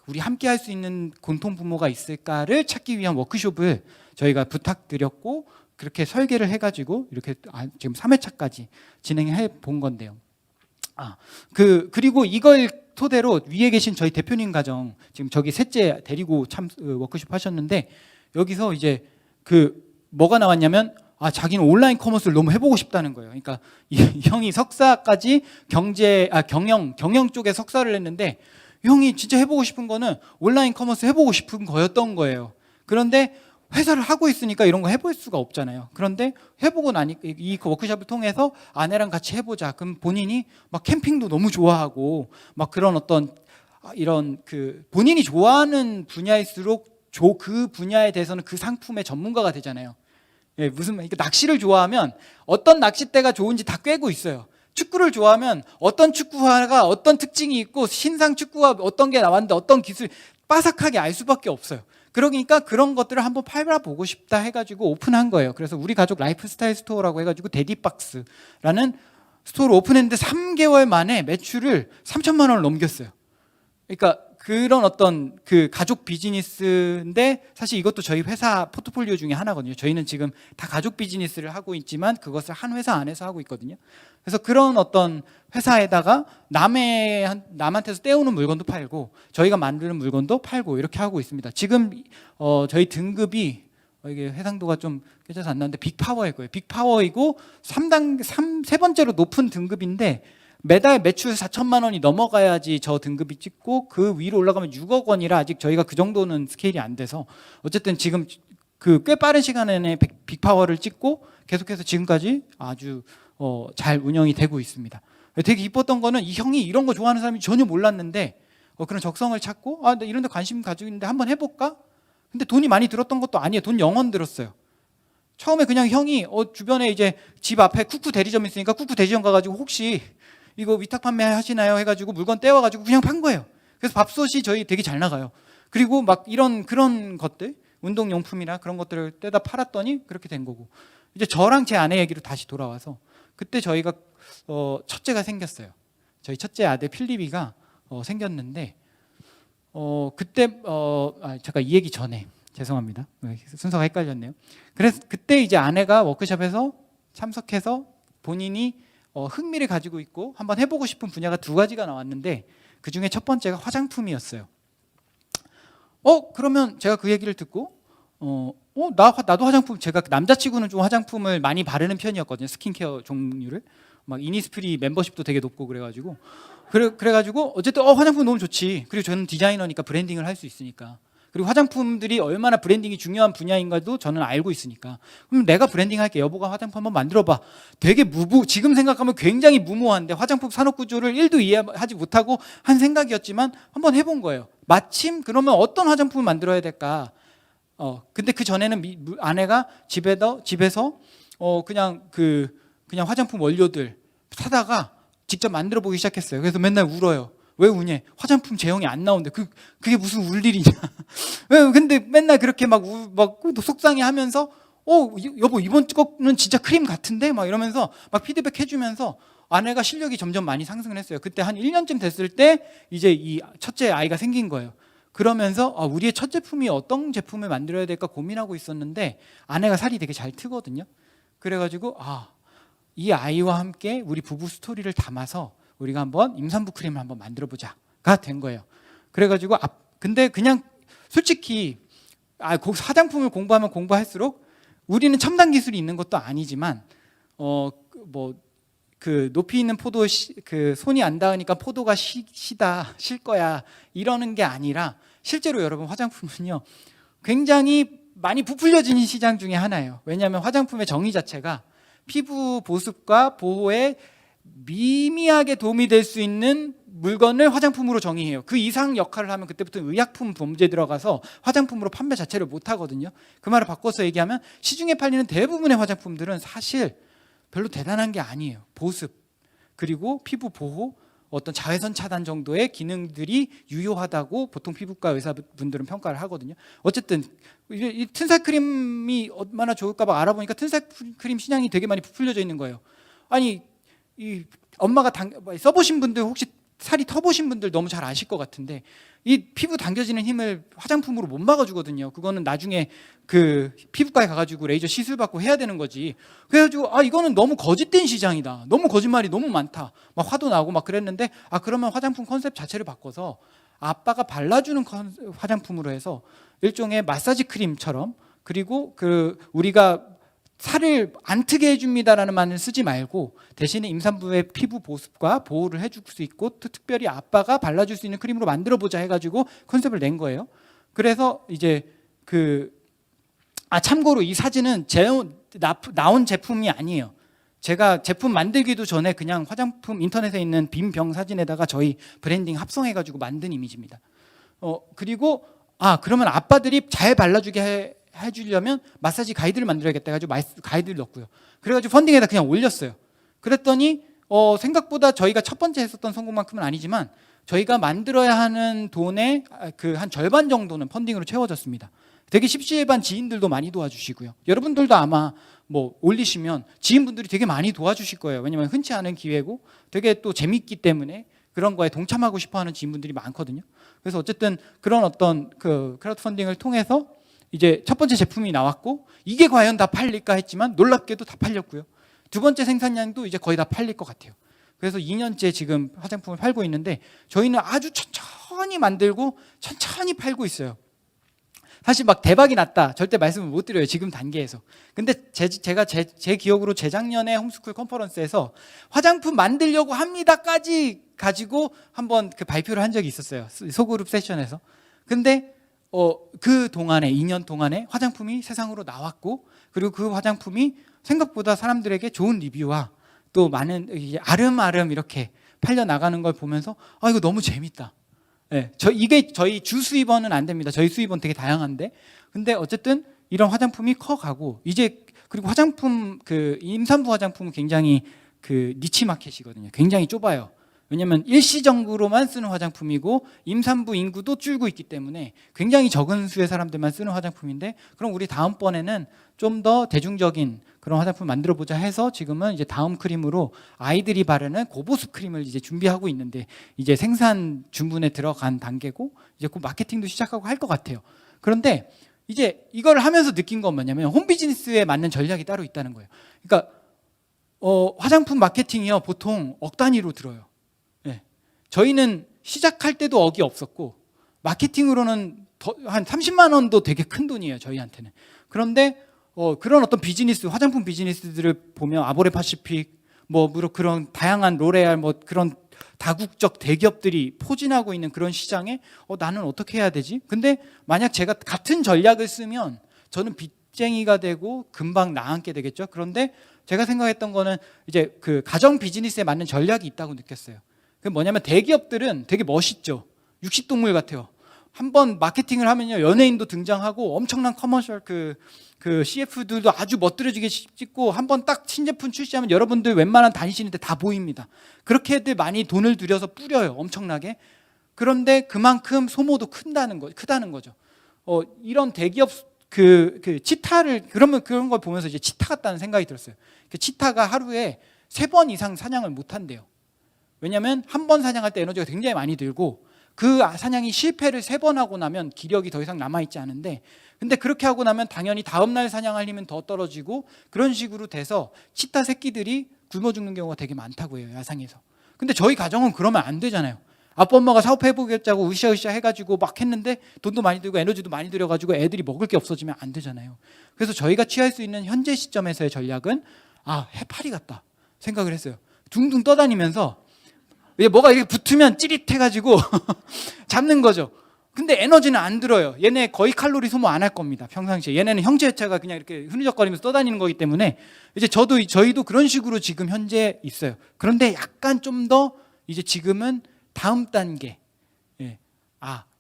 우리 함께 할 수 있는 공통 부모가 있을까를 찾기 위한 워크숍을 저희가 부탁드렸고, 그렇게 설계를 해가지고 이렇게 지금 3회차까지 진행해 본 건데요. 그리고 이걸 토대로 위에 계신 저희 대표님 가정, 지금 저기 셋째 데리고 워크숍 하셨는데, 여기서 이제 뭐가 나왔냐면, 자기는 온라인 커머스를 너무 해보고 싶다는 거예요. 그러니까 이 형이 석사까지 경영 쪽에 석사를 했는데, 형이 진짜 해보고 싶은 거는 온라인 커머스 해보고 싶은 거였던 거예요. 그런데 회사를 하고 있으니까 이런 거 해볼 수가 없잖아요. 그런데 해보고 나니까 이 워크숍을 통해서 아내랑 같이 해보자. 그럼 본인이 막 캠핑도 너무 좋아하고 막 그런 어떤 이런 본인이 좋아하는 분야일수록 그 분야에 대해서는 그 상품의 전문가가 되잖아요. 예, 낚시를 좋아하면 어떤 낚싯대가 좋은지 다 꿰고 있어요. 축구를 좋아하면 어떤 축구화가 어떤 특징이 있고 신상 축구화 어떤 게 나왔는데 어떤 기술 빠삭하게 알 수밖에 없어요. 그러니까 그런 것들을 한번 팔아보고 싶다 해가지고 오픈한 거예요. 그래서 우리 가족 라이프스타일 스토어라고 해가지고 데디박스라는 스토어를 오픈했는데 3개월 만에 매출을 3천만 원을 넘겼어요. 그러니까 그런 어떤 가족 비즈니스인데, 사실 이것도 저희 회사 포트폴리오 중에 하나거든요. 저희는 지금 다 가족 비즈니스를 하고 있지만 그것을 한 회사 안에서 하고 있거든요. 그래서 그런 어떤 회사에다가 남한테서 떼오는 물건도 팔고 저희가 만드는 물건도 팔고 이렇게 하고 있습니다. 지금 저희 등급이 이게 해상도가 좀 깨져서 안 나는데 빅파워일 거예요. 빅파워이고 세 번째로 높은 등급인데, 매달 매출 4천만 원이 넘어가야지 저 등급이 찍고 그 위로 올라가면 6억 원이라 아직 저희가 그 정도는 스케일이 안 돼서 어쨌든 지금 꽤 빠른 시간 내에 빅파워를 찍고 계속해서 지금까지 아주 잘 운영이 되고 있습니다. 되게 기뻤던 거는 이 형이 이런 거 좋아하는 사람이 전혀 몰랐는데 그런 적성을 찾고 나 이런 데 관심 가지고 있는데 한번 해볼까? 근데 돈이 많이 들었던 것도 아니에요. 돈 0원 들었어요. 처음에 그냥 형이 주변에 이제 집 앞에 쿠쿠 대리점 있으니까 쿠쿠 대리점 가가지고 혹시 이거 위탁 판매 하시나요? 해가지고 물건 떼와가지고 그냥 판 거예요. 그래서 밥솥이 저희 되게 잘 나가요. 그리고 막 그런 것들, 운동용품이나 그런 것들을 떼다 팔았더니 그렇게 된 거고, 이제 저랑 제 아내 얘기로 다시 돌아와서 그때 저희가 첫째가 생겼어요. 저희 첫째 아들 필립이가 생겼는데 그때 잠깐 이 얘기 전에 죄송합니다. 순서가 헷갈렸네요. 그래서 그때 이제 아내가 워크숍에서 참석해서 본인이 흥미를 가지고 있고 한번 해보고 싶은 분야가 2가지가 나왔는데, 그 중에 첫 번째가 화장품이었어요. 그러면 제가 그 얘기를 듣고 나도 화장품, 제가 남자치고는 좀 화장품을 많이 바르는 편이었거든요. 스킨케어 종류를 막 이니스프리 멤버십도 되게 높고 그래가지고 어쨌든 화장품 너무 좋지. 그리고 저는 디자이너니까 브랜딩을 할 수 있으니까, 그리고 화장품들이 얼마나 브랜딩이 중요한 분야인가도 저는 알고 있으니까, 그럼 내가 브랜딩 할게. 여보가 화장품 한번 만들어봐. 되게 지금 생각하면 굉장히 무모한데 화장품 산업 구조를 1도 이해하지 못하고 한 생각이었지만 한번 해본 거예요. 마침 그러면 어떤 화장품을 만들어야 될까? 근데 그 전에는 아내가 집에서 그냥 화장품 원료들 사다가 직접 만들어 보기 시작했어요. 그래서 맨날 울어요. 왜 우냐? 화장품 제형이 안 나오는데 그게 무슨 울 일이냐? 근데 맨날 그렇게 막 속상해하면서 여보 이번 거는 진짜 크림 같은데 막 이러면서 막 피드백 해주면서 아내가 실력이 점점 많이 상승을 했어요. 그때 한 1년쯤 됐을 때 이제 이 첫째 아이가 생긴 거예요. 그러면서 우리의 첫 제품이 어떤 제품을 만들어야 될까 고민하고 있었는데, 아내가 살이 되게 잘 트거든요. 그래가지고 이 아이와 함께 우리 부부 스토리를 담아서 우리가 한번 임산부 크림을 한번 만들어보자가 된 거예요. 그래가지고 근데 그냥 솔직히 화장품을 공부하면 공부할수록 우리는 첨단 기술이 있는 것도 아니지만 높이 있는 포도 손이 안 닿으니까 포도가 실 거야 이러는 게 아니라 실제로 여러분 화장품은요 굉장히 많이 부풀려진 시장 중에 하나예요. 왜냐하면 화장품의 정의 자체가 피부 보습과 보호에 미미하게 도움이 될 수 있는 물건을 화장품으로 정의해요. 그 이상 역할을 하면 그때부터 의약품 범죄에 들어가서 화장품으로 판매 자체를 못 하거든요. 그 말을 바꿔서 얘기하면 시중에 팔리는 대부분의 화장품들은 사실 별로 대단한 게 아니에요. 보습 그리고 피부 보호, 어떤 자외선 차단 정도의 기능들이 유효하다고 보통 피부과 의사분들은 평가를 하거든요. 어쨌든 이 튼살 크림이 얼마나 좋을까 막 알아보니까 튼살 크림 시장이 되게 많이 부풀려져 있는 거예요. 아니 이 엄마가 써보신 분들 혹시 살이 터보신 분들 너무 잘 아실 것 같은데 이 피부 당겨지는 힘을 화장품으로 못 막아주거든요. 그거는 나중에 그 피부과에 가가지고 레이저 시술 받고 해야 되는 거지. 그래가지고 이거는 너무 거짓된 시장이다. 너무 거짓말이 너무 많다. 막 화도 나고 막 그랬는데 그러면 화장품 컨셉 자체를 바꿔서 아빠가 발라주는 화장품으로 해서 일종의 마사지 크림처럼 그리고 우리가 살을 안 트게 해줍니다라는 말을 쓰지 말고 대신에 임산부의 피부 보습과 보호를 해줄 수 있고 특별히 아빠가 발라줄 수 있는 크림으로 만들어보자 해가지고 컨셉을 낸 거예요. 그래서 이제 참고로 이 사진은 나온 제품이 아니에요. 제가 제품 만들기도 전에 그냥 화장품 인터넷에 있는 빈 병 사진에다가 저희 브랜딩 합성해가지고 만든 이미지입니다. 그리고 그러면 아빠들이 잘 발라주게 해주려면 마사지 가이드를 만들어야겠다 해가지고 가이드를 넣었고요. 그래가지고 펀딩에다 그냥 올렸어요. 그랬더니 생각보다 저희가 첫 번째 했었던 성공만큼은 아니지만 저희가 만들어야 하는 돈의 한 절반 정도는 펀딩으로 채워졌습니다. 되게 십시일반 지인들도 많이 도와주시고요. 여러분들도 아마 올리시면 지인분들이 되게 많이 도와주실 거예요. 왜냐하면 흔치 않은 기회고 되게 또 재밌기 때문에 그런 거에 동참하고 싶어하는 지인분들이 많거든요. 그래서 어쨌든 그런 어떤 크라우드 펀딩을 통해서 이제 첫 번째 제품이 나왔고 이게 과연 다 팔릴까 했지만 놀랍게도 다 팔렸고요. 두 번째 생산량도 이제 거의 다 팔릴 것 같아요. 그래서 2년째 지금 화장품을 팔고 있는데 저희는 아주 천천히 만들고 천천히 팔고 있어요. 사실 막 대박이 났다 절대 말씀을 못 드려요. 지금 단계에서. 근데 제가 제 기억으로 재작년에 홈스쿨 컨퍼런스에서 화장품 만들려고 합니다까지 가지고 한번 발표를 한 적이 있었어요. 소그룹 세션에서. 근데 그 동안에 2년 동안에 화장품이 세상으로 나왔고 그리고 그 화장품이 생각보다 사람들에게 좋은 리뷰와 또 많은 아름아름 이렇게 팔려 나가는 걸 보면서 이거 너무 재밌다. 네, 이게 저희 주 수입원은 안 됩니다. 저희 수입원 되게 다양한데 근데 어쨌든 이런 화장품이 커가고 이제 그리고 화장품 임산부 화장품은 굉장히 니치 마켓이거든요. 굉장히 좁아요. 왜냐하면 일시적으로만 쓰는 화장품이고 임산부 인구도 줄고 있기 때문에 굉장히 적은 수의 사람들만 쓰는 화장품인데 그럼 우리 다음번에는 좀 더 대중적인 그런 화장품 만들어보자 해서 지금은 이제 다음 크림으로 아이들이 바르는 고보습 크림을 이제 준비하고 있는데 이제 생산 준분에 들어간 단계고 이제 그 마케팅도 시작하고 할 것 같아요. 그런데 이제 이걸 하면서 느낀 건 뭐냐면 홈 비즈니스에 맞는 전략이 따로 있다는 거예요. 그러니까 화장품 마케팅이요 보통 억 단위로 들어요. 저희는 시작할 때도 억이 없었고 마케팅으로는 한 30만 원도 되게 큰 돈이에요. 저희한테는. 그런데 그런 어떤 비즈니스, 화장품 비즈니스들을 보면 아모레파시픽, 그런 다양한 로레알, 그런 다국적 대기업들이 포진하고 있는 그런 시장에 나는 어떻게 해야 되지? 근데 만약 제가 같은 전략을 쓰면 저는 빚쟁이가 되고 금방 나앉게 되겠죠. 그런데 제가 생각했던 거는 이제 가정 비즈니스에 맞는 전략이 있다고 느꼈어요. 그 뭐냐면 대기업들은 되게 멋있죠. 육식동물 같아요. 한번 마케팅을 하면요 연예인도 등장하고 엄청난 커머셜 CF들도 아주 멋들어지게 찍고 한번 딱 신제품 출시하면 여러분들 웬만한 다니시는 데 다 보입니다. 그렇게들 많이 돈을 들여서 뿌려요. 엄청나게. 그런데 그만큼 소모도 크다는 거죠. 이런 대기업 치타를 그러면 그런 걸 보면서 이제 치타 같다는 생각이 들었어요. 치타가 하루에 3번 이상 사냥을 못 한대요. 왜냐하면 한 번 사냥할 때 에너지가 굉장히 많이 들고 그 사냥이 실패를 3번 하고 나면 기력이 더 이상 남아있지 않은데 근데 그렇게 하고 나면 당연히 다음날 사냥할 힘은 더 떨어지고 그런 식으로 돼서 치타 새끼들이 굶어 죽는 경우가 되게 많다고 해요. 야상에서. 근데 저희 가정은 그러면 안 되잖아요. 아빠 엄마가 사업해보겠다고 으쌰으쌰 해가지고 막 했는데 돈도 많이 들고 에너지도 많이 들여가지고 애들이 먹을 게 없어지면 안 되잖아요. 그래서 저희가 취할 수 있는 현재 시점에서의 전략은 해파리 같다 생각을 했어요. 둥둥 떠다니면서 뭐가 이렇게 붙으면 찌릿해가지고 잡는 거죠. 근데 에너지는 안 들어요. 얘네 거의 칼로리 소모 안 할 겁니다. 평상시에. 얘네는 형체체가 그냥 이렇게 흐느적거리면서 떠다니는 거기 때문에 이제 저희도 그런 식으로 지금 현재 있어요. 그런데 약간 좀 더 이제 지금은 다음 단계.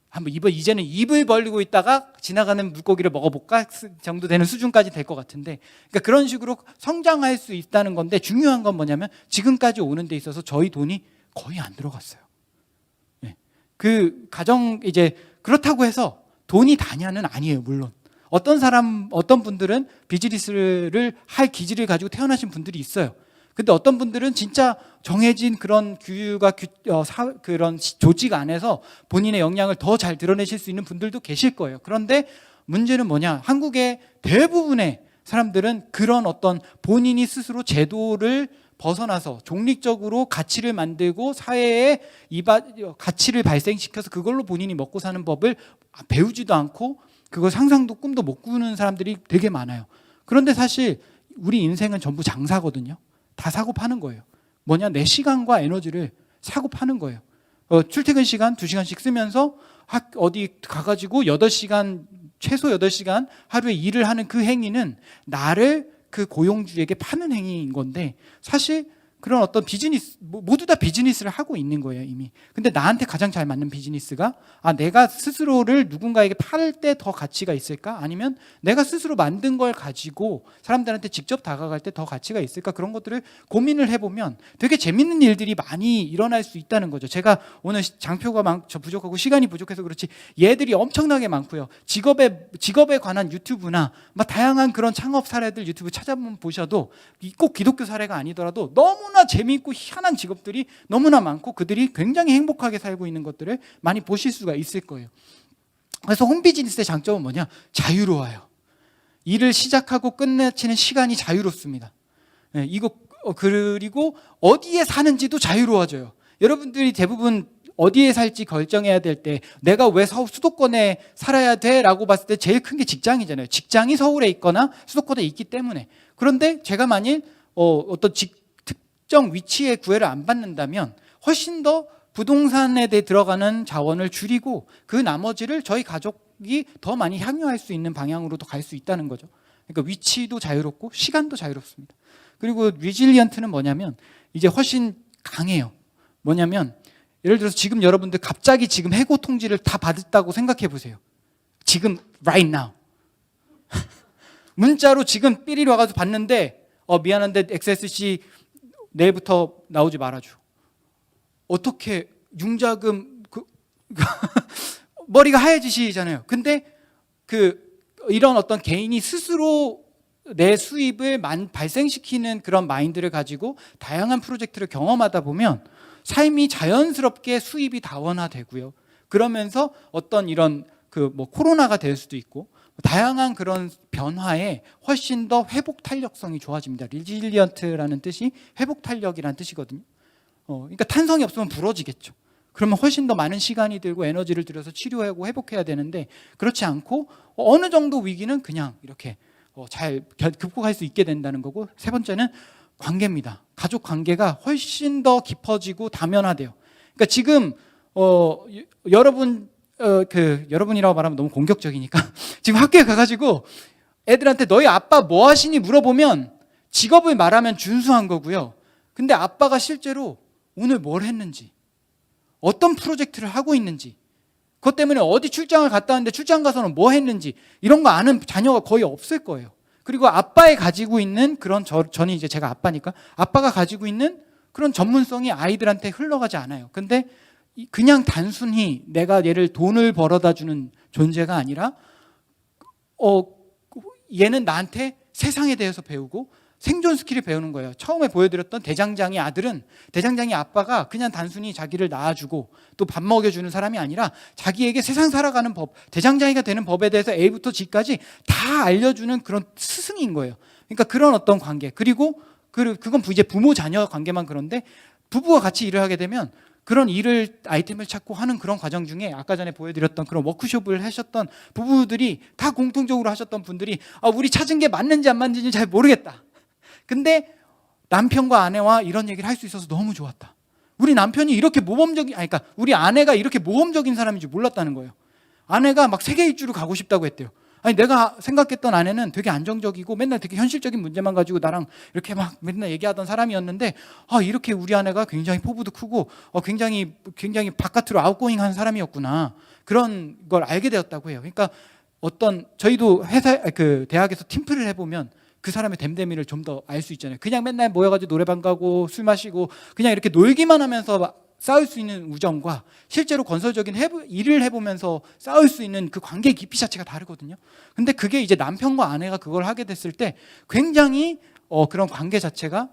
한번 이제는 입을 벌리고 있다가 지나가는 물고기를 먹어볼까 정도 되는 수준까지 될 것 같은데, 그러니까 그런 식으로 성장할 수 있다는 건데, 중요한 건 뭐냐면 지금까지 오는 데 있어서 저희 돈이 거의 안 들어갔어요. 그 가정 이제 그렇다고 해서 돈이 다냐는 아니에요. 물론 어떤 분들은 비즈니스를 할 기질을 가지고 태어나신 분들이 있어요. 근데 어떤 분들은 진짜 정해진 그런 규율과 그런 조직 안에서 본인의 역량을 더 잘 드러내실 수 있는 분들도 계실 거예요. 그런데 문제는 뭐냐? 한국의 대부분의 사람들은 그런 어떤 본인이 스스로 제도를 벗어나서 종립적으로 가치를 만들고 사회에 가치를 발생시켜서 그걸로 본인이 먹고 사는 법을 배우지도 않고 그걸 상상도 꿈도 못 꾸는 사람들이 되게 많아요. 그런데 사실 우리 인생은 전부 장사거든요. 다 사고 파는 거예요. 뭐냐? 내 시간과 에너지를 사고 파는 거예요. 출퇴근 시간 2시간씩 쓰면서 어디 가가지고 8시간, 최소 8시간 하루에 일을 하는 그 행위는 나를 그 고용주에게 파는 행위인 건데, 사실 그런 어떤 비즈니스, 모두 다 비즈니스를 하고 있는 거예요 이미. 근데 나한테 가장 잘 맞는 비즈니스가 내가 스스로를 누군가에게 팔 때 더 가치가 있을까? 아니면 내가 스스로 만든 걸 가지고 사람들한테 직접 다가갈 때 더 가치가 있을까? 그런 것들을 고민을 해보면 되게 재밌는 일들이 많이 일어날 수 있다는 거죠. 제가 오늘 장표가 부족하고 시간이 부족해서 그렇지 얘들이 엄청나게 많고요. 직업에 관한 유튜브나 다양한 그런 창업 사례들 유튜브 찾아보셔도 꼭 기독교 사례가 아니더라도 너무나 재미있고 희한한 직업들이 너무나 많고 그들이 굉장히 행복하게 살고 있는 것들을 많이 보실 수가 있을 거예요. 그래서 홈비즈니스의 장점은 뭐냐? 자유로워요. 일을 시작하고 끝내치는 시간이 자유롭습니다. 그리고 어디에 사는지도 자유로워져요. 여러분들이 대부분 어디에 살지 결정해야 될 때 내가 왜 수도권에 살아야 돼? 라고 봤을 때 제일 큰 게 직장이잖아요. 직장이 서울에 있거나 수도권에 있기 때문에. 그런데 제가 만일 어떤 특정 위치에 구애를 안 받는다면 훨씬 더 부동산에 대해 들어가는 자원을 줄이고 그 나머지를 저희 가족이 더 많이 향유할 수 있는 방향으로도 갈 수 있다는 거죠. 그러니까 위치도 자유롭고 시간도 자유롭습니다. 그리고 리질리언트는 뭐냐면 이제 훨씬 강해요. 뭐냐면 예를 들어서 지금 여러분들 갑자기 지금 해고 통지를 다 받았다고 생각해 보세요. 지금 right now 문자로 지금 삐리리 와가지고 봤는데 미안한데 XSC 내일부터 나오지 말아줘. 어떻게 융자금 머리가 하얘지시잖아요. 근데 이런 어떤 개인이 스스로 내 수입을 발생시키는 그런 마인드를 가지고 다양한 프로젝트를 경험하다 보면 삶이 자연스럽게 수입이 다원화되고요. 그러면서 어떤 이런 코로나가 될 수도 있고 다양한 그런 변화에 훨씬 더 회복 탄력성이 좋아집니다. 리질리언트라는 뜻이 회복 탄력이라는 뜻이거든요. 그러니까 탄성이 없으면 부러지겠죠. 그러면 훨씬 더 많은 시간이 들고 에너지를 들여서 치료하고 회복해야 되는데 그렇지 않고 어느 정도 위기는 그냥 이렇게 잘 극복할 수 있게 된다는 거고, 세 번째는 관계입니다. 가족 관계가 훨씬 더 깊어지고 다면화돼요. 그러니까 지금 여러분이라고 말하면 너무 공격적이니까 지금 학교에 가가지고 애들한테 너희 아빠 뭐 하시니 물어보면 직업을 말하면 준수한 거고요. 근데 아빠가 실제로 오늘 뭘 했는지, 어떤 프로젝트를 하고 있는지, 그것 때문에 어디 출장을 갔다 왔는데 출장 가서는 뭐 했는지 이런 거 아는 자녀가 거의 없을 거예요. 그리고 아빠의 가지고 있는 그런 저는 이제 제가 아빠니까 아빠가 가지고 있는 그런 전문성이 아이들한테 흘러가지 않아요. 근데 그냥 단순히 내가 얘를 돈을 벌어다 주는 존재가 아니라 얘는 나한테 세상에 대해서 배우고 생존 스킬을 배우는 거예요. 처음에 보여드렸던 대장장이 아들은 대장장이 아빠가 그냥 단순히 자기를 낳아주고 또 밥 먹여주는 사람이 아니라 자기에게 세상 살아가는 법, 대장장이가 되는 법에 대해서 A부터 G까지 다 알려주는 그런 스승인 거예요. 그러니까 그런 어떤 관계, 그리고 그건 이제 부모 자녀 관계만 그런데 부부가 같이 일을 하게 되면 그런 일을 아이템을 찾고 하는 그런 과정 중에 아까 전에 보여드렸던 그런 워크숍을 하셨던 부부들이 다 공통적으로 하셨던 분들이 우리 찾은 게 맞는지 안 맞는지 잘 모르겠다. 근데 남편과 아내와 이런 얘기를 할 수 있어서 너무 좋았다. 우리 남편이 이렇게 그러니까 우리 아내가 이렇게 모험적인 사람인 줄 몰랐다는 거예요. 아내가 막 세계 일주를 가고 싶다고 했대요. 아니 내가 생각했던 아내는 되게 안정적이고 맨날 되게 현실적인 문제만 가지고 나랑 이렇게 막 맨날 얘기하던 사람이었는데 이렇게 우리 아내가 굉장히 포부도 크고 굉장히 바깥으로 아웃고잉한 사람이었구나. 그런 걸 알게 되었다고 해요. 그러니까 저희도 대학에서 팀플을 해보면 그 사람의 댐댐이를 좀 더 알 수 있잖아요. 그냥 맨날 모여가지고 노래방 가고 술 마시고 그냥 이렇게 놀기만 하면서 싸울 수 있는 우정과 실제로 건설적인 일을 해보면서 싸울 수 있는 그 관계의 깊이 자체가 다르거든요. 근데 그게 이제 남편과 아내가 그걸 하게 됐을 때 굉장히 그런 관계 자체가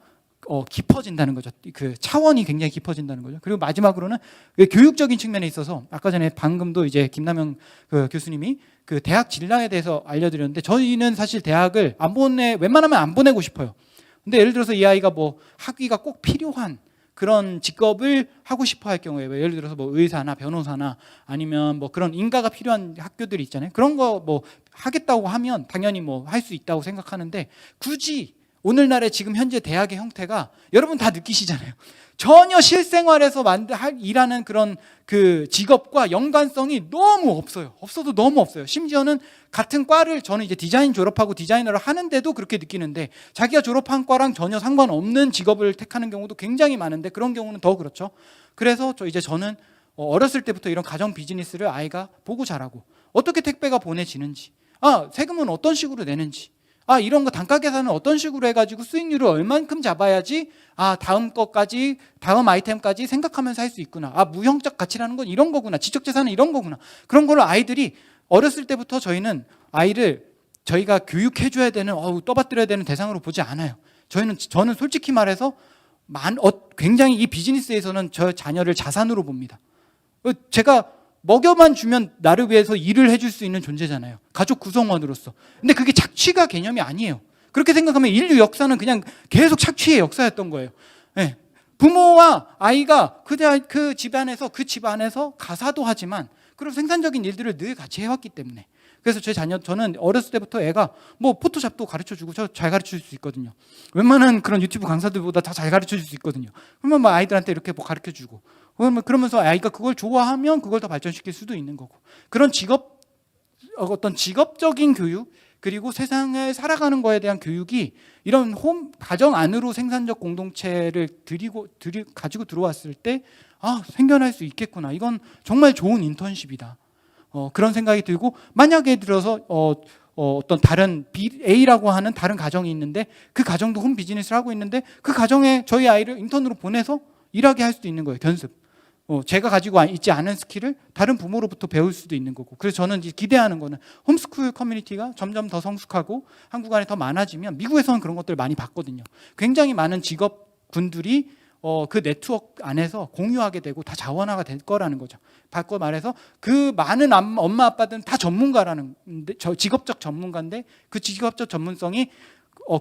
깊어진다는 거죠. 그 차원이 굉장히 깊어진다는 거죠. 그리고 마지막으로는 교육적인 측면에 있어서 아까 전에 방금도 이제 김남영 교수님이 그 대학 진학에 대해서 알려드렸는데 저희는 사실 대학을 웬만하면 안 보내고 싶어요. 근데 예를 들어서 이 아이가 뭐 학위가 꼭 필요한 그런 직업을 하고 싶어 할 경우에 예를 들어서 뭐 의사나 변호사나 아니면 뭐 그런 인가가 필요한 학교들이 있잖아요. 그런 거 뭐 하겠다고 하면 당연히 뭐 할 수 있다고 생각하는데 굳이 오늘날의 지금 현재 대학의 형태가 여러분 다 느끼시잖아요. 전혀 실생활에서 일하는 그런 그 직업과 연관성이 너무 없어요. 없어도 너무 없어요. 심지어는 같은 과를 저는 이제 디자인 졸업하고 디자이너를 하는데도 그렇게 느끼는데 자기가 졸업한 과랑 전혀 상관없는 직업을 택하는 경우도 굉장히 많은데 그런 경우는 더 그렇죠. 그래서 저는 어렸을 때부터 이런 가정 비즈니스를 아이가 보고 자라고 어떻게 택배가 보내지는지 세금은 어떤 식으로 내는지 이런 거 단가 계산은 어떤 식으로 해가지고 수익률을 얼만큼 잡아야지 다음 아이템까지 생각하면서 할 수 있구나. 무형적 가치라는 건 이런 거구나. 지적재산은 이런 거구나. 그런 걸로 아이들이 어렸을 때부터 저희는 아이를 저희가 교육해줘야 되는 떠받들어야 되는 대상으로 보지 않아요. 저는 솔직히 말해서 굉장히 이 비즈니스에서는 저 자녀를 자산으로 봅니다. 제가 먹여만 주면 나를 위해서 일을 해줄 수 있는 존재잖아요. 가족 구성원으로서. 근데 그게 착취가 개념이 아니에요. 그렇게 생각하면 인류 역사는 그냥 계속 착취의 역사였던 거예요. 네. 부모와 아이가 그 집 안에서 가사도 하지만 그런 생산적인 일들을 늘 같이 해왔기 때문에. 그래서 저는 어렸을 때부터 애가 뭐 포토샵도 가르쳐주고 저 잘 가르칠 수 있거든요. 웬만한 그런 유튜브 강사들보다 다 잘 가르쳐줄 수 있거든요. 그러면 뭐 아이들한테 이렇게 뭐 가르쳐주고 그러면서 아이가 그걸 좋아하면 그걸 더 발전시킬 수도 있는 거고 그런 어떤 직업적인 교육 그리고 세상을 살아가는 거에 대한 교육이 이런 가정 안으로 생산적 공동체를 가지고 들어왔을 때 생겨날 수 있겠구나. 이건 정말 좋은 인턴십이다. 그런 생각이 들고 만약에 들어서 어떤 다른 A라고 하는 다른 가정이 있는데 그 가정도 홈 비즈니스를 하고 있는데 그 가정에 저희 아이를 인턴으로 보내서 일하게 할 수도 있는 거예요. 견습. 제가 가지고 있지 않은 스킬을 다른 부모로부터 배울 수도 있는 거고. 그래서 저는 이제 기대하는 거는 홈스쿨 커뮤니티가 점점 더 성숙하고 한국 안에 더 많아지면 미국에서는 그런 것들을 많이 봤거든요. 굉장히 많은 직업군들이 그 네트워크 안에서 공유하게 되고 다 자원화가 될 거라는 거죠. 바꿔 말해서 그 많은 엄마 아빠들은 다 직업적 전문가인데 그 직업적 전문성이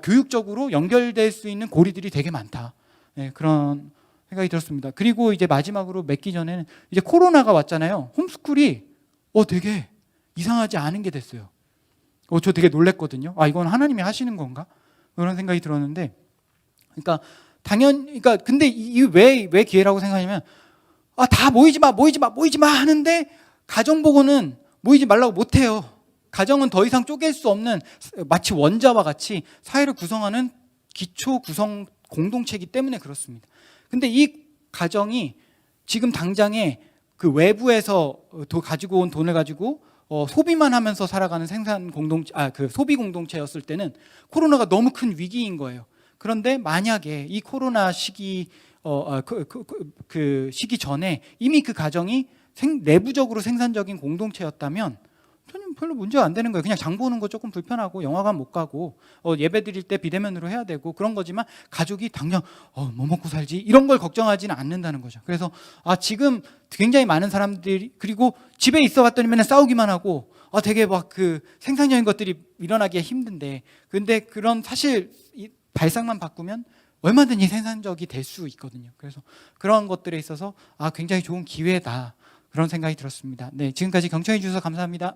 교육적으로 연결될 수 있는 고리들이 되게 많다. 네, 그런 생각이 들었습니다. 그리고 이제 마지막으로 맺기 전에는 이제 코로나가 왔잖아요. 홈스쿨이 되게 이상하지 않은 게 됐어요. 저 되게 놀랬거든요. 이건 하나님이 하시는 건가? 그런 생각이 들었는데, 근데 왜 기회라고 생각하냐면, 다 모이지 마 하는데 가정보고는 모이지 말라고 못해요. 가정은 더 이상 쪼갤 수 없는 마치 원자와 같이 사회를 구성하는 기초 구성 공동체이기 때문에 그렇습니다. 근데 이 가정이 지금 당장에 그 외부에서 가지고 온 돈을 가지고 소비만 하면서 살아가는 소비 공동체였을 때는 코로나가 너무 큰 위기인 거예요. 그런데 만약에 이 코로나 시기 그 시기 전에 이미 그 가정이 내부적으로 생산적인 공동체였다면 저는 별로 문제가 안 되는 거예요. 그냥 장 보는 거 조금 불편하고 영화관 못 가고 예배 드릴 때 비대면으로 해야 되고 그런 거지만 가족이 당장 뭐 먹고 살지 이런 걸 걱정하지는 않는다는 거죠. 그래서 지금 굉장히 많은 사람들이 그리고 집에 있어 봤더니 맨날 싸우기만 하고 되게 막 그 생산적인 것들이 일어나기가 힘든데 근데 그런 사실 발상만 바꾸면 얼마든지 생산적이 될 수 있거든요. 그래서 그런 것들에 있어서 굉장히 좋은 기회다 그런 생각이 들었습니다. 네, 지금까지 경청해 주셔서 감사합니다.